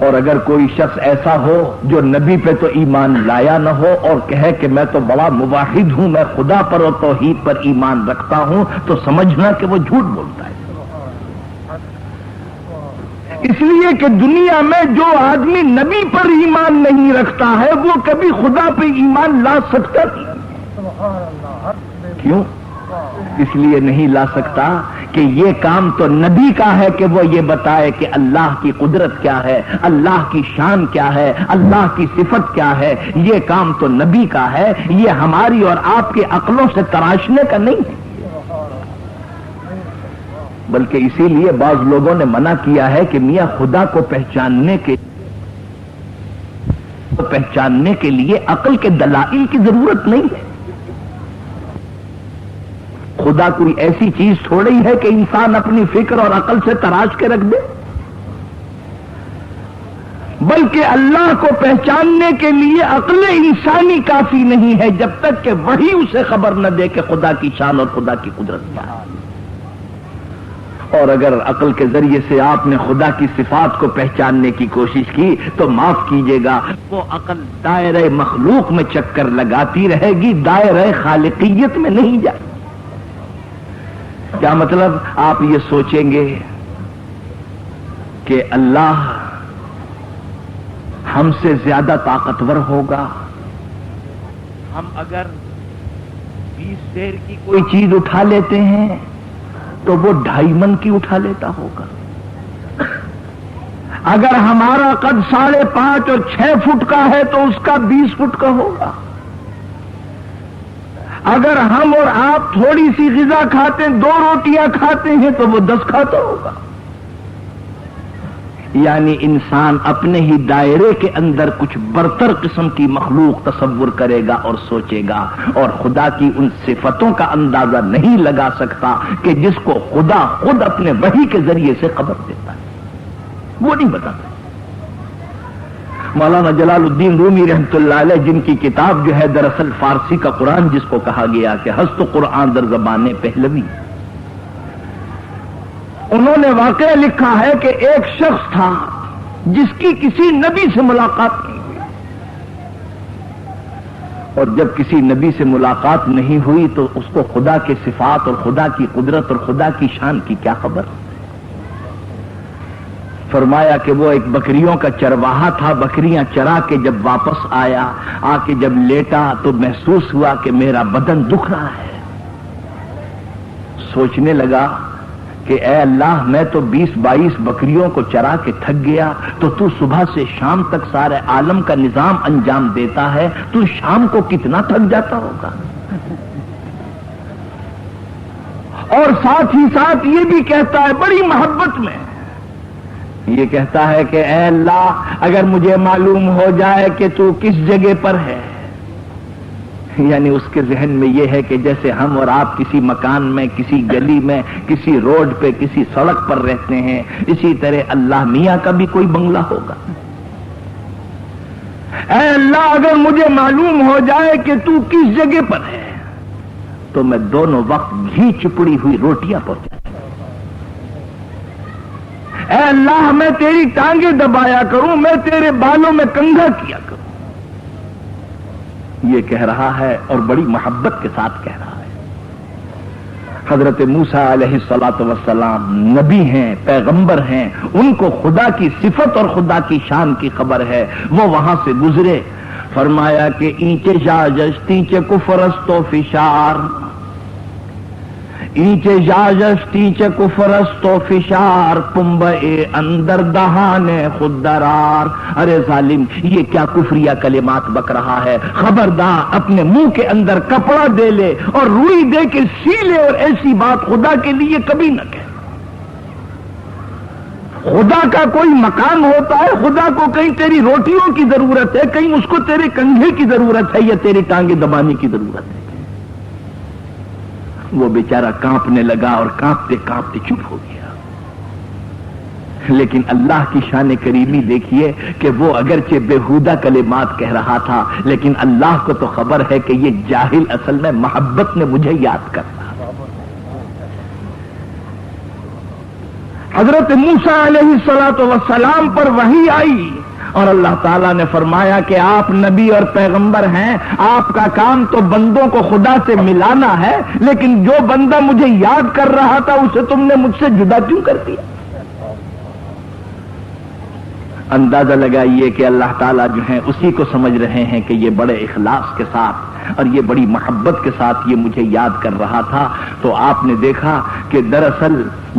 اور اگر کوئی شخص ایسا ہو جو نبی پہ تو ایمان لایا نہ ہو اور کہے کہ میں تو بڑا موحد ہوں، میں خدا پر اور توحید پر ایمان رکھتا ہوں، تو سمجھنا کہ وہ جھوٹ بولتا ہے. اس لیے کہ دنیا میں جو آدمی نبی پر ایمان نہیں رکھتا ہے وہ کبھی خدا پہ ایمان لا سکتا نہیں. کیوں؟ اس لیے نہیں لا سکتا کہ یہ کام تو نبی کا ہے کہ وہ یہ بتائے کہ اللہ کی قدرت کیا ہے، اللہ کی شان کیا ہے، اللہ کی صفت کیا ہے. یہ کام تو نبی کا ہے، یہ ہماری اور آپ کے عقلوں سے تراشنے کا نہیں ہے. بلکہ اسی لیے بعض لوگوں نے منع کیا ہے کہ میاں خدا کو پہچاننے کے لیے عقل کے دلائل کی ضرورت نہیں ہے. خدا کوئی ایسی چیز تھوڑی ہے کہ انسان اپنی فکر اور عقل سے تراش کے رکھ دے، بلکہ اللہ کو پہچاننے کے لیے عقل انسانی کافی نہیں ہے جب تک کہ وہی اسے خبر نہ دے کہ خدا کی شان اور خدا کی قدرت کیا ہے۔ اور اگر عقل کے ذریعے سے آپ نے خدا کی صفات کو پہچاننے کی کوشش کی تو معاف کیجیے گا، وہ عقل دائرہ مخلوق میں چکر لگاتی رہے گی، دائرہ خالقیت میں نہیں جائے۔ کیا مطلب؟ آپ یہ سوچیں گے کہ اللہ ہم سے زیادہ طاقتور ہوگا، ہم اگر 20 سیر کی کوئی چیز اٹھا لیتے ہیں تو وہ 2.5 من کی اٹھا لیتا ہوگا، اگر ہمارا قد 5.5 اور 6 فٹ کا ہے تو اس کا 20 فٹ کا ہوگا، اگر ہم اور آپ تھوڑی سی غذا کھاتے ہیں، 2 روٹیاں کھاتے ہیں تو وہ 10 کھاتا ہوگا۔ یعنی انسان اپنے ہی دائرے کے اندر کچھ برتر قسم کی مخلوق تصور کرے گا اور سوچے گا، اور خدا کی ان صفتوں کا اندازہ نہیں لگا سکتا کہ جس کو خدا خود اپنے وحی کے ذریعے سے خبر دیتا ہے، وہ نہیں بتاتا۔ مولانا جلال الدین رومی رحمۃ اللہ علیہ، جن کی کتاب جو ہے دراصل فارسی کا قرآن جس کو کہا گیا کہ ہست قرآن در زبان پہلوی، انہوں نے واقعہ لکھا ہے کہ ایک شخص تھا جس کی کسی نبی سے ملاقات نہیں ہوئی، اور جب کسی نبی سے ملاقات نہیں ہوئی تو اس کو خدا کے صفات اور خدا کی قدرت اور خدا کی شان کی کیا خبر؟ فرمایا کہ وہ ایک بکریوں کا چرواہا تھا، بکریاں چرا کے جب واپس آیا، آ کے جب لیٹا تو محسوس ہوا کہ میرا بدن دکھ رہا ہے۔ سوچنے لگا کہ اے اللہ، میں تو 20-22 بکریوں کو چرا کے تھک گیا، تو صبح سے شام تک سارے عالم کا نظام انجام دیتا ہے، تو شام کو کتنا تھک جاتا ہوگا؟ اور ساتھ ہی ساتھ یہ بھی کہتا ہے بڑی محبت میں، یہ کہتا ہے کہ اے اللہ، اگر مجھے معلوم ہو جائے کہ تو کس جگہ پر ہے، یعنی اس کے ذہن میں یہ ہے کہ جیسے ہم اور آپ کسی مکان میں، کسی گلی میں، کسی روڈ پہ، کسی سڑک پر رہتے ہیں، اسی طرح اللہ میاں کا بھی کوئی بنگلہ ہوگا۔ اے اللہ، اگر مجھے معلوم ہو جائے کہ تو کس جگہ پر ہے تو میں دونوں وقت گھی چپڑی ہوئی روٹیاں پہنچا۔ اے اللہ، میں تیری ٹانگیں دبایا کروں، میں تیرے بالوں میں کنگھا کیا کروں۔ یہ کہہ رہا ہے اور بڑی محبت کے ساتھ کہہ رہا ہے۔ حضرت موسیٰ علیہ الصلاۃ والسلام نبی ہیں، پیغمبر ہیں، ان کو خدا کی صفت اور خدا کی شان کی خبر ہے۔ وہ وہاں سے گزرے، فرمایا کہ اینچے جاجش تینچے کفرست و فشار، اینچے جاجش تینچے کفرست و فشار، پنبئے اندر دہانے خود درار۔ ارے ظالم، یہ کیا کفریہ کلمات بک رہا ہے؟ خبردار، اپنے منہ کے اندر کپڑا دے لے اور روئی دے کے سی لے، اور ایسی بات خدا کے لیے کبھی نہ کہے۔ خدا کا کوئی مقام ہوتا ہے، خدا کو کہیں تیری روٹیوں کی ضرورت ہے، کہیں اس کو تیرے کنگھے کی ضرورت ہے، یا تیری ٹانگیں دبانے کی ضرورت ہے۔ وہ بیچارہ کانپنے لگا اور کانپتے کانپتے چپ ہو گیا۔ لیکن اللہ کی شان کریمی دیکھیے کہ وہ اگرچہ بےہودہ کلمات کہہ رہا تھا، لیکن اللہ کو تو خبر ہے کہ یہ جاہل اصل میں محبت نے مجھے یاد کرتا۔ حضرت موسیٰ علیہ الصلاۃ والسلام پر وحی آئی اور اللہ تعالیٰ نے فرمایا کہ آپ نبی اور پیغمبر ہیں، آپ کا کام تو بندوں کو خدا سے ملانا ہے، لیکن جو بندہ مجھے یاد کر رہا تھا اسے تم نے مجھ سے جدا کیوں کر دیا؟ اندازہ لگائیے کہ اللہ تعالیٰ جو ہیں اسی کو سمجھ رہے ہیں کہ یہ بڑے اخلاص کے ساتھ اور یہ بڑی محبت کے ساتھ یہ مجھے یاد کر رہا تھا۔ تو آپ نے دیکھا کہ دراصل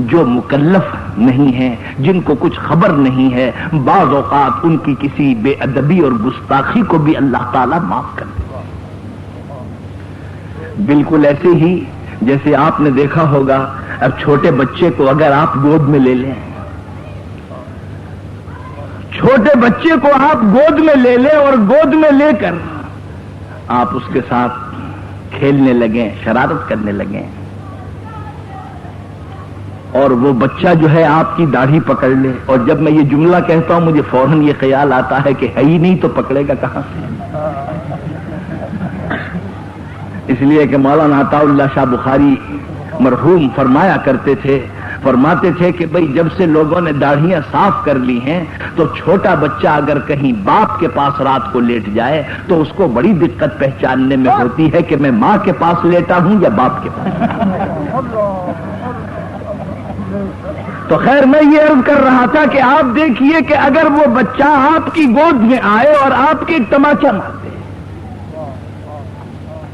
جو مکلف نہیں ہیں، جن کو کچھ خبر نہیں ہے، بعض اوقات ان کی کسی بے ادبی اور گستاخی کو بھی اللہ تعالیٰ معاف کر دے۔ بالکل ایسے ہی جیسے آپ نے دیکھا ہوگا، اب چھوٹے بچے کو اگر آپ گود میں لے لیں، چھوٹے بچے کو آپ گود میں لے لیں اور گود میں لے کر آپ اس کے ساتھ کھیلنے لگیں، شرارت کرنے لگیں، اور وہ بچہ جو ہے آپ کی داڑھی پکڑ لے، اور جب میں یہ جملہ کہتا ہوں مجھے فوراً یہ خیال آتا ہے کہ ہے ہی نہیں تو پکڑے گا کہاں سے؟ اس لیے کہ مولانا عطا اللہ شاہ بخاری مرحوم فرماتے تھے کہ بھئی جب سے لوگوں نے داڑھیاں صاف کر لی ہیں تو چھوٹا بچہ اگر کہیں باپ کے پاس رات کو لیٹ جائے تو اس کو بڑی دقت پہچاننے میں ہوتی ہے کہ میں ماں کے پاس لیٹا ہوں یا باپ کے پاس۔ تو خیر میں یہ عرض کر رہا تھا کہ آپ دیکھیے کہ اگر وہ بچہ آپ کی گود میں آئے اور آپ کے ایک تماچا مار دے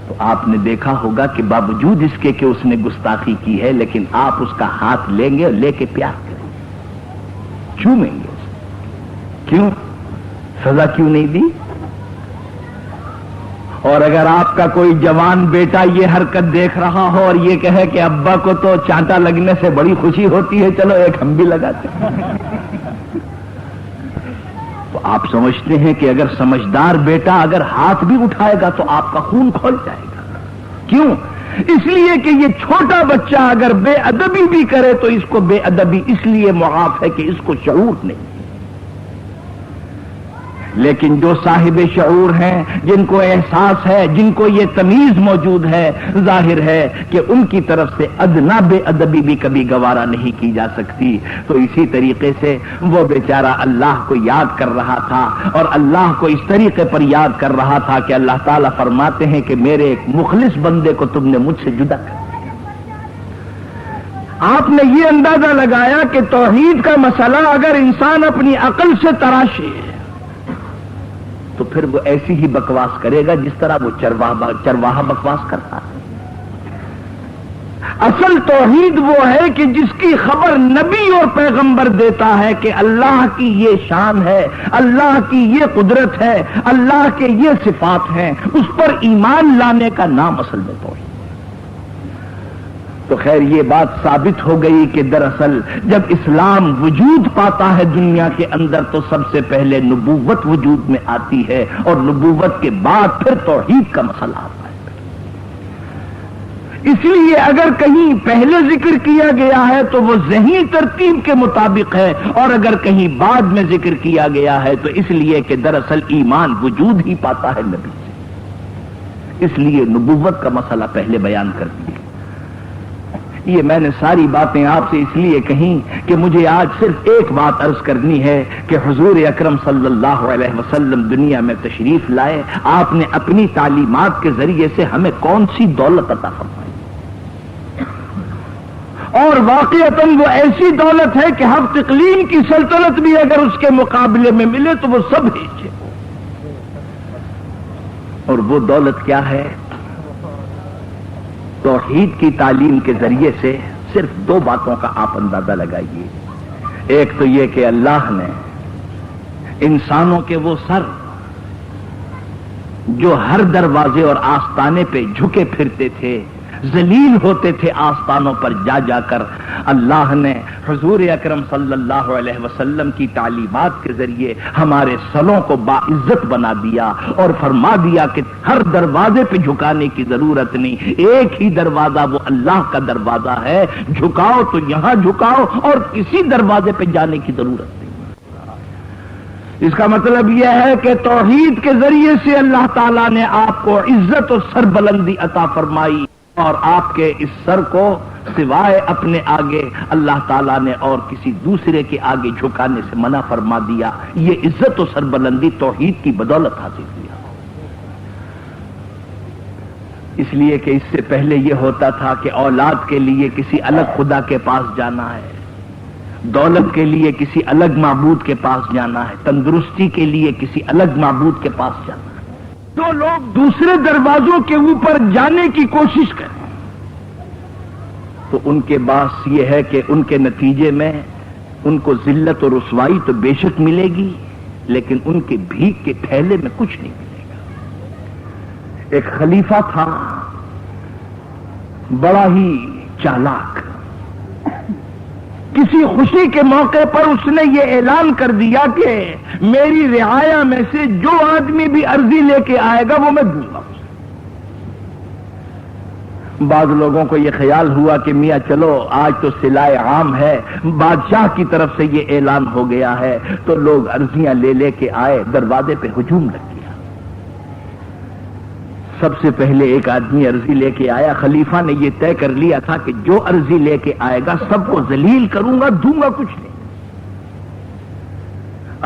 تو آپ نے دیکھا ہوگا کہ باوجود اس کے کہ اس نے گستاخی کی ہے لیکن آپ اس کا ہاتھ لیں گے اور لے کے پیار کریں گے، چومیں گے اسے۔ کیوں؟ سزا کیوں نہیں دی؟ اور اگر آپ کا کوئی جوان بیٹا یہ حرکت دیکھ رہا ہو اور یہ کہے کہ ابا کو تو چانٹا لگنے سے بڑی خوشی ہوتی ہے، چلو ایک ہم بھی لگاتے ہیں، تو آپ سمجھتے ہیں کہ اگر سمجھدار بیٹا اگر ہاتھ بھی اٹھائے گا تو آپ کا خون کھول جائے گا۔ کیوں؟ اس لیے کہ یہ چھوٹا بچہ اگر بے ادبی بھی کرے تو اس کو بے ادبی اس لیے معاف ہے کہ اس کو شعور نہیں، لیکن جو صاحب شعور ہیں، جن کو احساس ہے، جن کو یہ تمیز موجود ہے، ظاہر ہے کہ ان کی طرف سے ادنا بے ادبی بھی کبھی گوارا نہیں کی جا سکتی۔ تو اسی طریقے سے وہ بیچارہ اللہ کو یاد کر رہا تھا اور اللہ کو اس طریقے پر یاد کر رہا تھا کہ اللہ تعالیٰ فرماتے ہیں کہ میرے ایک مخلص بندے کو تم نے مجھ سے جدا کر دیا۔ آپ نے یہ اندازہ لگایا کہ توحید کا مسئلہ اگر انسان اپنی عقل سے تراشے تو پھر وہ ایسی ہی بکواس کرے گا جس طرح وہ چرواہا بکواس کرتا ہے۔ اصل توحید وہ ہے کہ جس کی خبر نبی اور پیغمبر دیتا ہے کہ اللہ کی یہ شان ہے، اللہ کی یہ قدرت ہے، اللہ کے یہ صفات ہیں، اس پر ایمان لانے کا نام اصل میں توحید۔ تو خیر یہ بات ثابت ہو گئی کہ دراصل جب اسلام وجود پاتا ہے دنیا کے اندر تو سب سے پہلے نبوت وجود میں آتی ہے اور نبوت کے بعد پھر توحید کا مسئلہ آتا ہے۔ اس لیے اگر کہیں پہلے ذکر کیا گیا ہے تو وہ ذہنی ترتیب کے مطابق ہے، اور اگر کہیں بعد میں ذکر کیا گیا ہے تو اس لیے کہ دراصل ایمان وجود ہی پاتا ہے نبی سے، اس لیے نبوت کا مسئلہ پہلے بیان کر دیا۔ یہ میں نے ساری باتیں آپ سے اس لیے کہیں کہ مجھے آج صرف ایک بات عرض کرنی ہے کہ حضور اکرم صلی اللہ علیہ وسلم دنیا میں تشریف لائے، آپ نے اپنی تعلیمات کے ذریعے سے ہمیں کون سی دولت عطا فرمائی، اور واقعتاً وہ ایسی دولت ہے کہ ہفت اقلیم کی سلطنت بھی اگر اس کے مقابلے میں ملے تو وہ سب ہیچے۔ اور وہ دولت کیا ہے؟ توحید کی تعلیم کے ذریعے سے صرف دو باتوں کا آپ اندازہ لگائیے۔ ایک تو یہ کہ اللہ نے انسانوں کے وہ سر جو ہر دروازے اور آستانے پہ جھکے پھرتے تھے، ذلیل ہوتے تھے آستانوں پر جا جا کر، اللہ نے حضور اکرم صلی اللہ علیہ وسلم کی تعلیمات کے ذریعے ہمارے سروں کو باعزت بنا دیا اور فرما دیا کہ ہر دروازے پہ جھکانے کی ضرورت نہیں، ایک ہی دروازہ وہ اللہ کا دروازہ ہے، جھکاؤ تو یہاں جھکاؤ اور کسی دروازے پہ جانے کی ضرورت نہیں۔ اس کا مطلب یہ ہے کہ توحید کے ذریعے سے اللہ تعالیٰ نے آپ کو عزت اور سربلندی عطا فرمائی، اور آپ کے اس سر کو سوائے اپنے آگے اللہ تعالیٰ نے اور کسی دوسرے کے آگے جھکانے سے منع فرما دیا۔ یہ عزت و سربلندی توحید کی بدولت حاصل کیا، اس لیے کہ اس سے پہلے یہ ہوتا تھا کہ اولاد کے لیے کسی الگ خدا کے پاس جانا ہے، دولت کے لیے کسی الگ معبود کے پاس جانا ہے، تندرستی کے لیے کسی الگ معبود کے پاس جانا ہے۔ جو لوگ دوسرے دروازوں کے اوپر جانے کی کوشش کریں تو ان کے باعث یہ ہے کہ ان کے نتیجے میں ان کو ذلت اور رسوائی تو بے شک ملے گی، لیکن ان کے بھیک کے تھیلے میں کچھ نہیں ملے گا۔ ایک خلیفہ تھا بڑا ہی چالاک، کسی خوشی کے موقع پر اس نے یہ اعلان کر دیا کہ میری رعایا میں سے جو آدمی بھی عرضی لے کے آئے گا وہ میں دوں گا۔ بعض لوگوں کو یہ خیال ہوا کہ میاں چلو آج تو صلاح عام ہے، بادشاہ کی طرف سے یہ اعلان ہو گیا ہے، تو لوگ عرضیاں لے لے کے آئے، دروازے پہ ہجوم لگ گیا۔ سب سے پہلے ایک آدمی عرضی لے کے آیا، خلیفہ نے یہ طے کر لیا تھا کہ جو عرضی لے کے آئے گا سب کو ذلیل کروں گا، دوں گا کچھ نہیں۔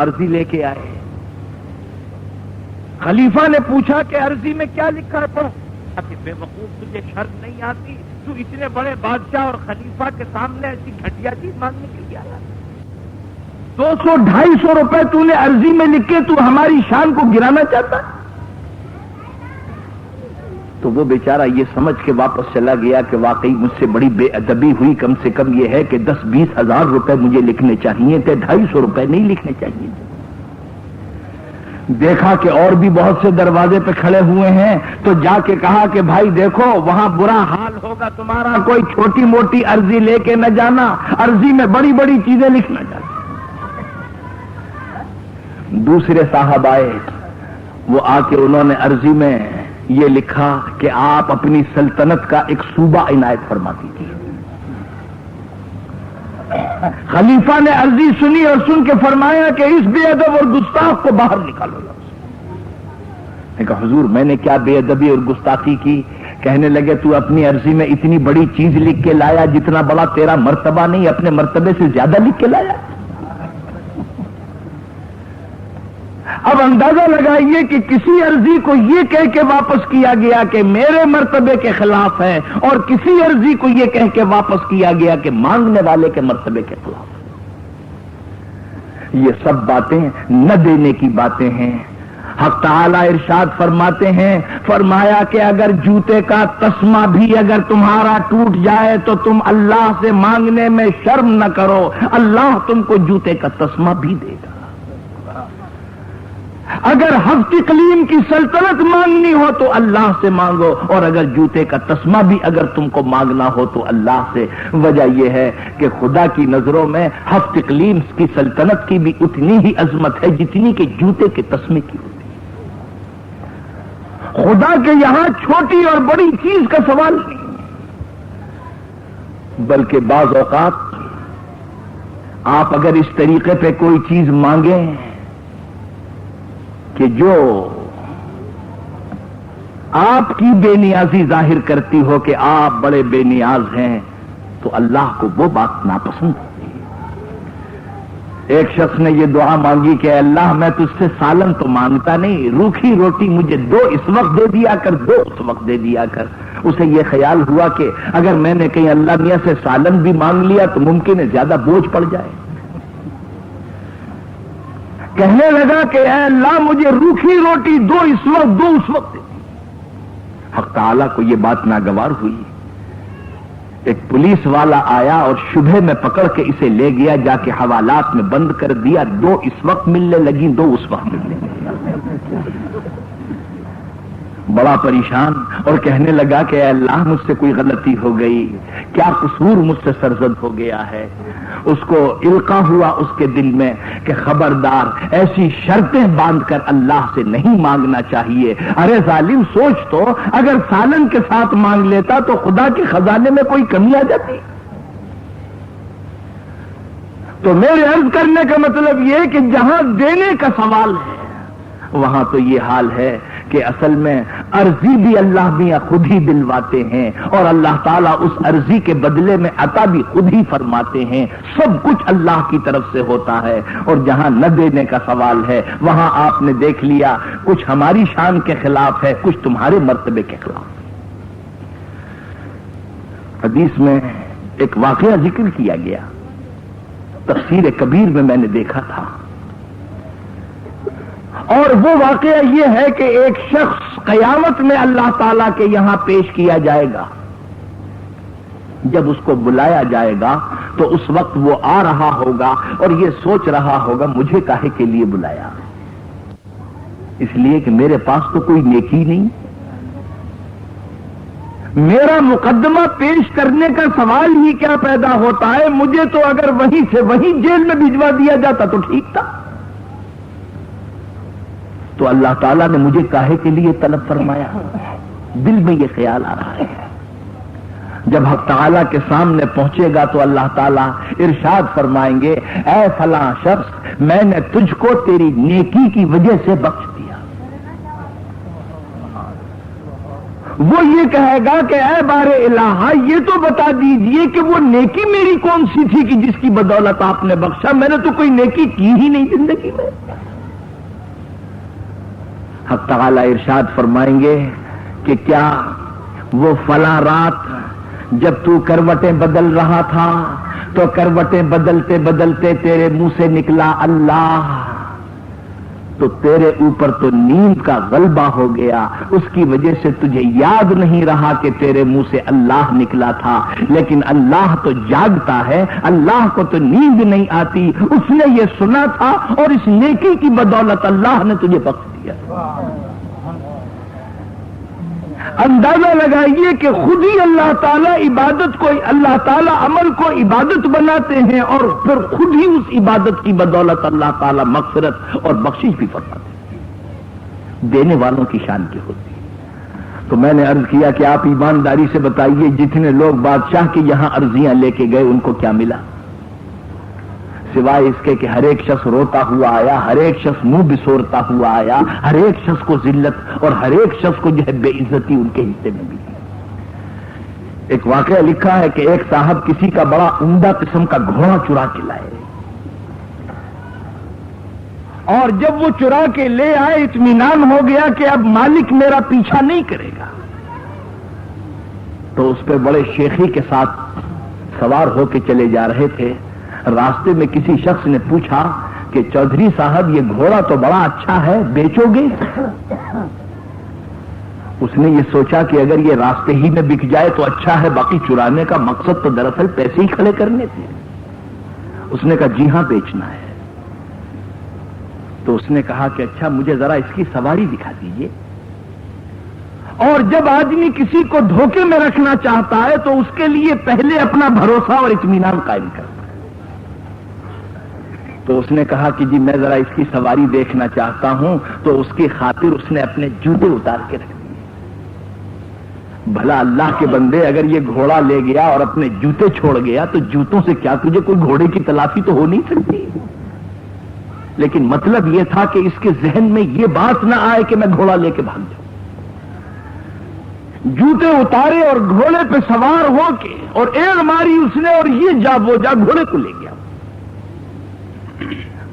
عرضی لے کے آئے، خلیفہ نے پوچھا کہ عرضی میں کیا لکھا ہے؟ پڑھو۔ کہ بے وقوف، تجھے شرم نہیں آتی؟ تو اتنے بڑے بادشاہ اور خلیفہ کے سامنے ایسی گھٹیا چیز مانگنے کے لیے آیا؟ 200-250 روپے تو نے عرضی میں لکھے، تو ہماری شان کو گرانا چاہتا ہے؟ تو وہ بیچارہ یہ سمجھ کے واپس چلا گیا کہ واقعی مجھ سے بڑی بے ادبی ہوئی، کم سے کم یہ ہے کہ 10-20 ہزار روپے مجھے لکھنے چاہیے تھے، 250 روپے نہیں لکھنے چاہیے تھے۔ دیکھا کہ اور بھی بہت سے دروازے پہ کھڑے ہوئے ہیں، تو جا کے کہا کہ بھائی دیکھو وہاں برا حال ہوگا تمہارا، کوئی چھوٹی موٹی عرضی لے کے نہ جانا، عرضی میں بڑی بڑی چیزیں لکھنا چاہتے۔ دوسرے صاحب آئے، وہ آ کے انہوں نے عرضی میں یہ لکھا کہ آپ اپنی سلطنت کا ایک صوبہ عنایت فرما دیجیے۔ خلیفہ نے عرضی سنی اور سن کے فرمایا کہ اس بے ادب اور گستاخ کو باہر نکالو۔ نے کہا حضور میں نے کیا بے ادبی اور گستاخی کی؟ کہنے لگے تو اپنی عرضی میں اتنی بڑی چیز لکھ کے لایا، جتنا بڑا تیرا مرتبہ نہیں، اپنے مرتبے سے زیادہ لکھ کے لایا۔ اب اندازہ لگائیے کہ کسی عرضی کو یہ کہہ کے واپس کیا گیا کہ میرے مرتبے کے خلاف ہے، اور کسی عرضی کو یہ کہہ کے واپس کیا گیا کہ مانگنے والے کے مرتبے کے خلاف۔ یہ سب باتیں نہ دینے کی باتیں ہیں۔ حق تعالی ارشاد فرماتے ہیں، فرمایا کہ اگر جوتے کا تسمہ بھی اگر تمہارا ٹوٹ جائے تو تم اللہ سے مانگنے میں شرم نہ کرو، اللہ تم کو جوتے کا تسمہ بھی دے گا۔ اگر ہفت اقلیم کی سلطنت مانگنی ہو تو اللہ سے مانگو، اور اگر جوتے کا تسمہ بھی اگر تم کو مانگنا ہو تو اللہ سے۔ وجہ یہ ہے کہ خدا کی نظروں میں ہفت اقلیم کی سلطنت کی بھی اتنی ہی عظمت ہے جتنی کہ جوتے کے تسمے کی ہوتی ہے۔ خدا کے یہاں چھوٹی اور بڑی چیز کا سوال نہیں، بلکہ بعض اوقات آپ اگر اس طریقے پہ کوئی چیز مانگیں کہ جو آپ کی بے نیازی ظاہر کرتی ہو کہ آپ بڑے بے نیاز ہیں، تو اللہ کو وہ بات ناپسند ہوتی ہے۔ ایک شخص نے یہ دعا مانگی کہ اے اللہ میں تجھ سے سالن تو مانگتا نہیں، روکھی روٹی مجھے 2 اس وقت دے دیا کر، 2 اس وقت دے دیا کر۔ اسے یہ خیال ہوا کہ اگر میں نے کہیں اللہ میاں سے سالن بھی مانگ لیا تو ممکن ہے زیادہ بوجھ پڑ جائے۔ کہنے لگا کہ اے اللہ مجھے روکھی روٹی 2 اس وقت، 2 اس وقت۔ حق تعالیٰ کو یہ بات ناگوار ہوئی۔ ایک پولیس والا آیا اور شبہ میں پکڑ کے اسے لے گیا، جا کے حوالات میں بند کر دیا۔ 2 اس وقت ملنے لگی، 2 اس وقت ملنے لگی۔ بڑا پریشان اور کہنے لگا کہ اے اللہ مجھ سے کوئی غلطی ہو گئی، کیا قصور مجھ سے سرزد ہو گیا ہے۔ اس کو القا ہوا اس کے دل میں کہ خبردار ایسی شرطیں باندھ کر اللہ سے نہیں مانگنا چاہیے۔ ارے ظالم سوچ تو، اگر سالن کے ساتھ مانگ لیتا تو خدا کے خزانے میں کوئی کمی آ جاتی۔ تو میرے عرض کرنے کا مطلب یہ کہ جہاں دینے کا سوال ہے وہاں تو یہ حال ہے کہ اصل میں عرضی بھی اللہ میاں خود ہی دلواتے ہیں، اور اللہ تعالیٰ اس عرضی کے بدلے میں عطا بھی خود ہی فرماتے ہیں۔ سب کچھ اللہ کی طرف سے ہوتا ہے، اور جہاں نہ دینے کا سوال ہے وہاں آپ نے دیکھ لیا کچھ ہماری شان کے خلاف ہے، کچھ تمہارے مرتبے کے خلاف۔ حدیث میں ایک واقعہ ذکر کیا گیا، تفسیر کبیر میں میں نے دیکھا تھا، اور وہ واقعہ یہ ہے کہ ایک شخص قیامت میں اللہ تعالیٰ کے یہاں پیش کیا جائے گا۔ جب اس کو بلایا جائے گا تو اس وقت وہ آ رہا ہوگا اور یہ سوچ رہا ہوگا مجھے کاہے کے لیے بلایا؟ اس لیے کہ میرے پاس تو کوئی نیکی نہیں، میرا مقدمہ پیش کرنے کا سوال ہی کیا پیدا ہوتا ہے؟ مجھے تو اگر وہیں سے وہیں جیل میں بھجوا دیا جاتا تو ٹھیک تھا۔ تو اللہ تعالیٰ نے مجھے کاہے کے لیے طلب فرمایا؟ دل میں یہ خیال آ رہا ہے۔ جب حق تعالیٰ کے سامنے پہنچے گا تو اللہ تعالیٰ ارشاد فرمائیں گے اے فلاں شخص میں نے تجھ کو تیری نیکی کی وجہ سے بخش دیا. وہ یہ کہے گا کہ اے بار الہ یہ تو بتا دیجئے کہ وہ نیکی میری کون سی تھی کہ جس کی بدولت آپ نے بخشا؟ میں نے تو کوئی نیکی کی ہی نہیں زندگی میں. حق تعالیٰ ارشاد فرمائیں گے کہ کیا وہ فلاں رات جب تو کروٹیں بدل رہا تھا تو کروٹیں بدلتے بدلتے تیرے منہ سے نکلا اللہ، تو تیرے اوپر تو نیند کا غلبہ ہو گیا، اس کی وجہ سے تجھے یاد نہیں رہا کہ تیرے منہ سے اللہ نکلا تھا. لیکن اللہ تو جاگتا ہے، اللہ کو تو نیند نہیں آتی، اس نے یہ سنا تھا اور اس نیکی کی بدولت اللہ نے تجھے بخش دیا. اندازہ لگائیے کہ خود ہی اللہ تعالیٰ عبادت کو، اللہ تعالیٰ عمل کو عبادت بناتے ہیں اور پھر خود ہی اس عبادت کی بدولت اللہ تعالیٰ مغفرت اور بخشش بھی فرماتے ہیں. دینے والوں کی شان کی ہوتی ہے. تو میں نے عرض کیا کہ آپ ایمانداری سے بتائیے جتنے لوگ بادشاہ کے یہاں عرضیاں لے کے گئے ان کو کیا ملا؟ سوائے اس کے کہ ہر ایک شخص روتا ہوا آیا، ہر ایک شخص منہ بسورتا ہوا آیا، ہر ایک شخص کو ذلت اور ہر ایک شخص کو جو ہے بے عزتی ان کے حصے میں ملی. ایک واقعہ لکھا ہے کہ ایک صاحب کسی کا بڑا عمدہ قسم کا گھوڑا چرا کے لائے، اور جب وہ چرا کے لے آئے اطمینان ہو گیا کہ اب مالک میرا پیچھا نہیں کرے گا، تو اس پہ بڑے شیخی کے ساتھ سوار ہو کے چلے جا رہے تھے. راستے میں کسی شخص نے پوچھا کہ چودھری صاحب یہ گھوڑا تو بڑا اچھا ہے، بیچو گے؟ اس نے یہ سوچا کہ اگر یہ راستے ہی میں بک جائے تو اچھا ہے، باقی چرانے کا مقصد تو دراصل پیسے ہی کھڑے کرنے تھے. اس نے کہا جی ہاں بیچنا ہے. تو اس نے کہا کہ اچھا مجھے ذرا اس کی سواری دکھا دیجئے. اور جب آدمی کسی کو دھوکے میں رکھنا چاہتا ہے تو اس کے لیے پہلے اپنا بھروسہ اور اطمینان قائم کرتا ہے. تو اس نے کہا کہ جی میں ذرا اس کی سواری دیکھنا چاہتا ہوں. تو اس کی خاطر اس نے اپنے جوتے اتار کے رکھ دیے. بھلا اللہ کے بندے اگر یہ گھوڑا لے گیا اور اپنے جوتے چھوڑ گیا تو جوتوں سے کیا تجھے کوئی گھوڑے کی تلافی تو ہو نہیں سکتی. لیکن مطلب یہ تھا کہ اس کے ذہن میں یہ بات نہ آئے کہ میں گھوڑا لے کے بھاگ جاؤں. جوتے اتارے اور گھوڑے پہ سوار ہو کے اور ایڑ ماری اس نے اور یہ جا وہ جا گھوڑے کو لے گیا.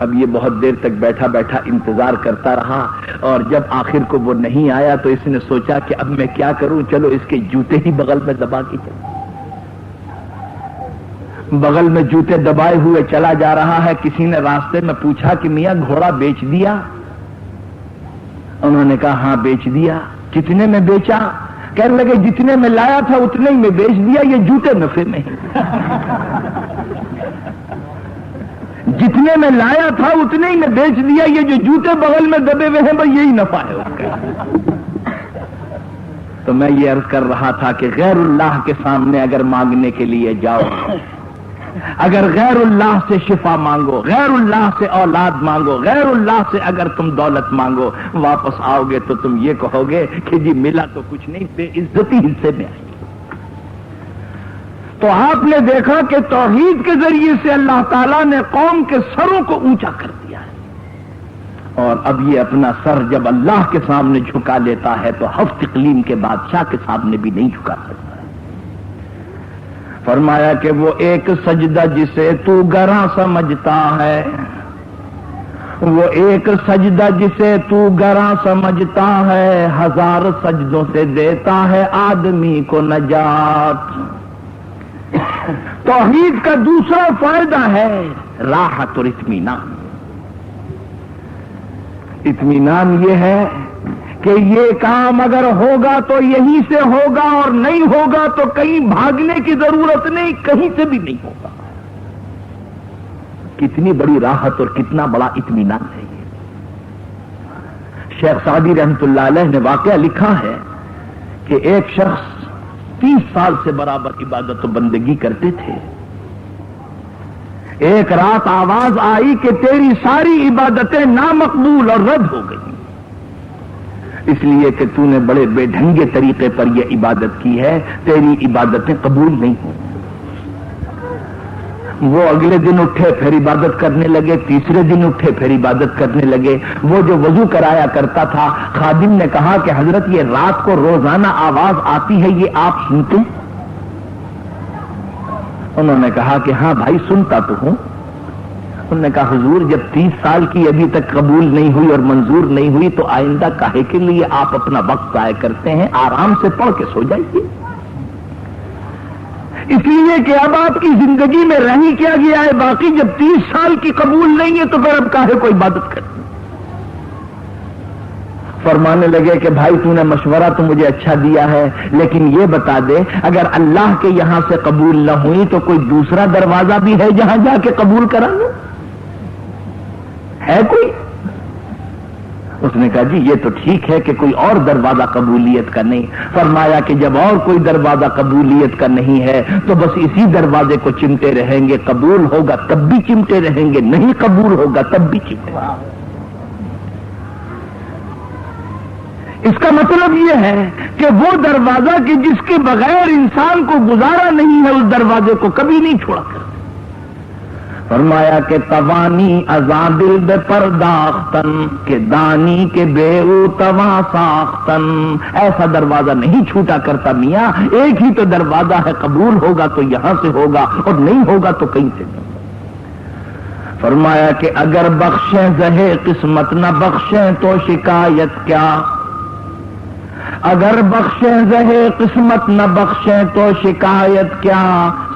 اب یہ بہت دیر تک بیٹھا بیٹھا انتظار کرتا رہا اور جب آخر کو وہ نہیں آیا تو اس نے سوچا کہ اب میں کیا کروں، چلو اس کے جوتے ہی بغل میں دبا کے چلو. بغل میں جوتے دبائے ہوئے چلا جا رہا ہے. کسی نے راستے میں پوچھا کہ میاں گھوڑا بیچ دیا؟ انہوں نے کہا ہاں بیچ دیا. کتنے میں بیچا؟ کہنے لگے جتنے میں لایا تھا اتنے ہی میں بیچ دیا، یہ جوتے نفے میں ہیں. جتنے میں لایا تھا اتنے ہی میں بیچ دیا، یہ جو جوتے بغل میں دبے ہوئے ہیں بھائی یہی نفع ہے اس کا. تو میں یہ عرض کر رہا تھا کہ غیر اللہ کے سامنے اگر مانگنے کے لیے جاؤ، اگر غیر اللہ سے شفا مانگو، غیر اللہ سے اولاد مانگو، غیر اللہ سے اگر تم دولت مانگو، واپس آؤ گے تو تم یہ کہو گے کہ جی ملا تو کچھ نہیں، بے عزتی حصے میں آئی. تو آپ نے دیکھا کہ توحید کے ذریعے سے اللہ تعالیٰ نے قوم کے سروں کو اونچا کر دیا ہے. اور اب یہ اپنا سر جب اللہ کے سامنے جھکا لیتا ہے تو ہفت اقلیم کے بادشاہ کے سامنے بھی نہیں جھکا سکتا ہے. فرمایا کہ وہ ایک سجدہ جسے تو گراں سمجھتا ہے، وہ ایک سجدہ جسے تو گراں سمجھتا ہے، ہزار سجدوں سے دیتا ہے آدمی کو نجات. توحید کا دوسرا فائدہ ہے راحت اور اطمینان. اطمینان یہ ہے کہ یہ کام اگر ہوگا تو یہیں سے ہوگا اور نہیں ہوگا تو کہیں بھاگنے کی ضرورت نہیں، کہیں سے بھی نہیں ہوگا. کتنی بڑی راحت اور کتنا بڑا اطمینان ہے یہ. شیخ سعدی رحمۃ اللہ علیہ نے واقعہ لکھا ہے کہ ایک شخص 30 سال سے برابر عبادت و بندگی کرتے تھے. ایک رات آواز آئی کہ تیری ساری عبادتیں نامقبول اور رد ہو گئی. اس لیے کہ تو نے بڑے بے ڈھنگے طریقے پر یہ عبادت کی ہے، تیری عبادتیں قبول نہیں ہوں۔ وہ اگلے دن اٹھے پھر عبادت کرنے لگے، تیسرے دن اٹھے پھر عبادت کرنے لگے۔ وہ جو وضو کرایا کرتا تھا، خادم نے کہا کہ حضرت یہ رات کو روزانہ آواز آتی ہے، یہ آپ سنتے ہیں؟ انہوں نے کہا کہ ہاں بھائی سنتا تو ہوں۔ انہوں نے کہا حضور جب 30 سال کی ابھی تک قبول نہیں ہوئی اور منظور نہیں ہوئی تو آئندہ کاہے کے لیے آپ اپنا وقت ضائع کرتے ہیں؟ آرام سے پڑھ کے سو جائیے۔ اس لیے کہ اب آپ کی زندگی میں رہ ہی کیا گیا ہے باقی؟ جب 30 سال کی قبول نہیں ہے تو پھر اب کاہے کو عبادت کریں؟ فرمانے لگے کہ بھائی تو نے مشورہ تو مجھے اچھا دیا ہے، لیکن یہ بتا دے اگر اللہ کے یہاں سے قبول نہ ہوئی تو کوئی دوسرا دروازہ بھی ہے جہاں جا کے قبول کرا لوں؟ ہے کوئی؟ اس نے کہا جی یہ تو ٹھیک ہے کہ کوئی اور دروازہ قبولیت کا نہیں۔ فرمایا کہ جب اور کوئی دروازہ قبولیت کا نہیں ہے تو بس اسی دروازے کو چمٹے رہیں گے، قبول ہوگا تب بھی چمٹے رہیں گے، نہیں قبول ہوگا تب بھی چمٹے رہیں گے۔ اس کا مطلب یہ ہے کہ وہ دروازہ کہ جس کے بغیر انسان کو گزارا نہیں ہے اس دروازے کو کبھی نہیں چھوڑا کرتے۔ فرمایا کہ توانی ازاں دل بے پرداختن کہ دانی کے بے او تواں ساختن، ایسا دروازہ نہیں چھوٹا کرتا میاں، ایک ہی تو دروازہ ہے، قبول ہوگا تو یہاں سے ہوگا اور نہیں ہوگا تو کہیں سے نہیں۔ فرمایا کہ اگر بخشیں زہے قسمت نہ بخشیں تو شکایت کیا، اگر بخشیں زہے قسمت نہ بخشیں تو شکایت کیا،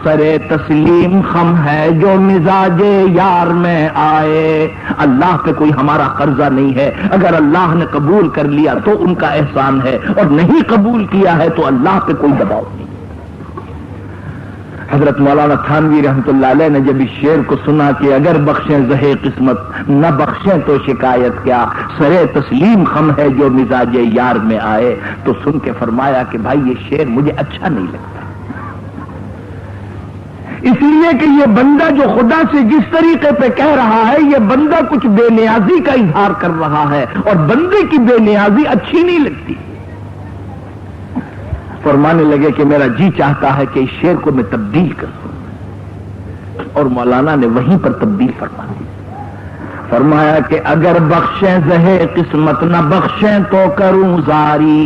سرے تسلیم خم ہے جو مزاج یار میں آئے۔ اللہ پہ کوئی ہمارا قرضہ نہیں ہے، اگر اللہ نے قبول کر لیا تو ان کا احسان ہے اور نہیں قبول کیا ہے تو اللہ پہ کوئی دباؤ نہیں۔ حضرت مولانا تھانوی رحمۃ اللہ علیہ نے جب اس شعر کو سنا کہ اگر بخشیں زہے قسمت نہ بخشیں تو شکایت کیا، سرے تسلیم خم ہے جو مزاج یار میں آئے، تو سن کے فرمایا کہ بھائی یہ شعر مجھے اچھا نہیں لگتا، اس لیے کہ یہ بندہ جو خدا سے جس طریقے پہ کہہ رہا ہے یہ بندہ کچھ بے نیازی کا اظہار کر رہا ہے اور بندے کی بے نیازی اچھی نہیں لگتی۔ فرمانے لگے کہ میرا جی چاہتا ہے کہ اس شعر کو میں تبدیل کر دوں، اور مولانا نے وہیں پر تبدیل فرما دی۔ فرمایا کہ اگر بخشیں زہے قسمت نہ بخشیں تو کروں زاری،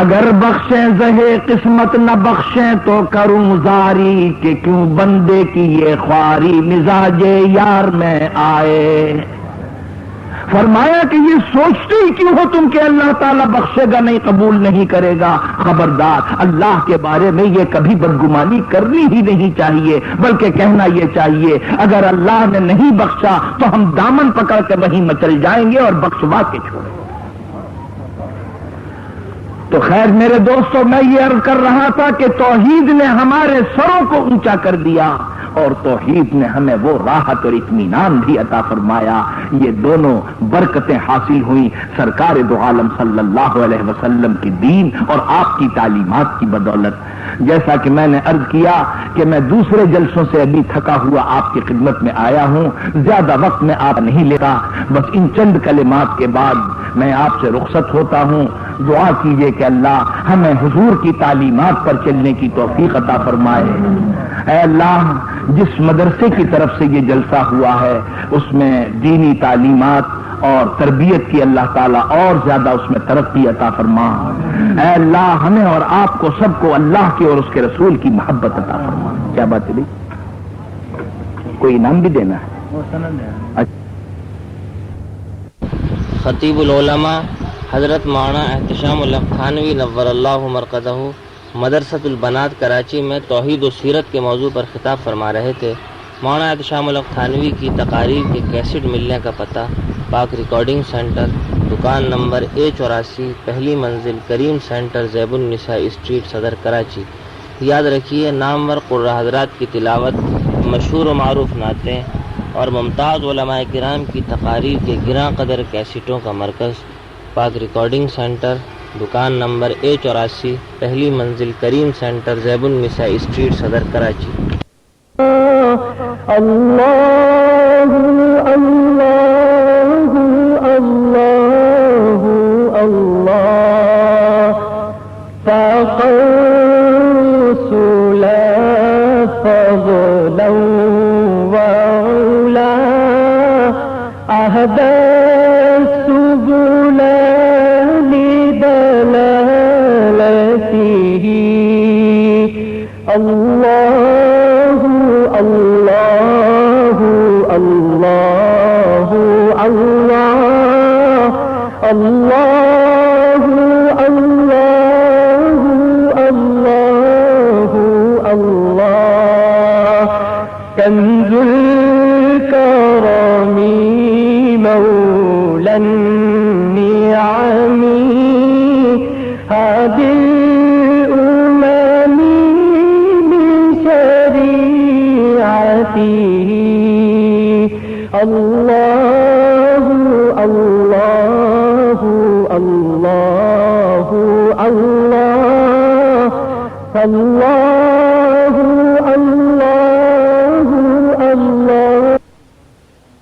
اگر بخشیں زہے قسمت نہ بخشیں تو کروں زاری، کہ کیوں بندے کی یہ خواری مزاج یار میں آئے۔ فرمایا کہ یہ سوچتے ہی کیوں ہو تم کہ اللہ تعالیٰ بخشے گا نہیں، قبول نہیں کرے گا؟ خبردار، اللہ کے بارے میں یہ کبھی بدگمانی کرنی ہی نہیں چاہیے، بلکہ کہنا یہ چاہیے اگر اللہ نے نہیں بخشا تو ہم دامن پکڑ کے وہیں مچل جائیں گے اور بخشوا کے چھوڑیں گے۔ تو خیر میرے دوستو، میں یہ عرض کر رہا تھا کہ توحید نے ہمارے سروں کو اونچا کر دیا اور توحید نے ہمیں وہ راحت اور اطمینان بھی عطا فرمایا۔ یہ دونوں برکتیں حاصل ہوئیں سرکار دو عالم صلی اللہ علیہ وسلم کی دین اور آپ کی تعلیمات کی بدولت۔ جیسا کہ میں نے عرض کیا کہ میں دوسرے جلسوں سے ابھی تھکا ہوا آپ کی خدمت میں آیا ہوں، زیادہ وقت میں آپ نہیں لیتا، بس ان چند کلمات کے بعد میں آپ سے رخصت ہوتا ہوں۔ دعا کیجئے کہ اللہ ہمیں حضور کی تعلیمات پر چلنے کی توفیق عطا فرمائے۔ اے اللہ، جس مدرسے کی طرف سے یہ جلسہ ہوا ہے اس میں دینی تعلیمات اور تربیت کی اللہ تعالیٰ اور زیادہ اس میں ترقی عطا فرما۔ اے اللہ، ہمیں اور آپ کو سب کو اللہ کی اور اس کے رسول کی محبت عطا فرما۔ کیا بات ہے؟ کوئی انعام بھی دینا ہے؟ خطیب العلماء حضرت مولانا احتشام الحق تھانوی نور اللہ مرقدہ مدرسۃ البنات کراچی میں توحید و سیرت کے موضوع پر خطاب فرما رہے تھے۔ مولانا احتشام الحق تھانوی کی تقاریر کے کیسٹ ملنے کا پتہ: پاک ریکارڈنگ سینٹر، دکان نمبر A84، پہلی منزل، کریم سینٹر، زیب النساء اسٹریٹ، صدر کراچی۔ یاد رکھیے، نامور قرہ حضرات کی تلاوت، مشہور و معروف نعتیں اور ممتاز علماء کرام کی تقاریر کے گراں قدر کیسٹوں کا مرکز پاک ریکارڈنگ سینٹر، دکان نمبر A84، پہلی منزل، کریم سینٹر، زیب النساء اسٹریٹ، صدر کراچی۔ اللہ اللہ اللہ فضلا وعلا أهدى السبل لدلالته الله الله الله الله الله الله الله الله كنز الكرم مولى النعم هادي الأمم بشريعته الله الله الله الله الله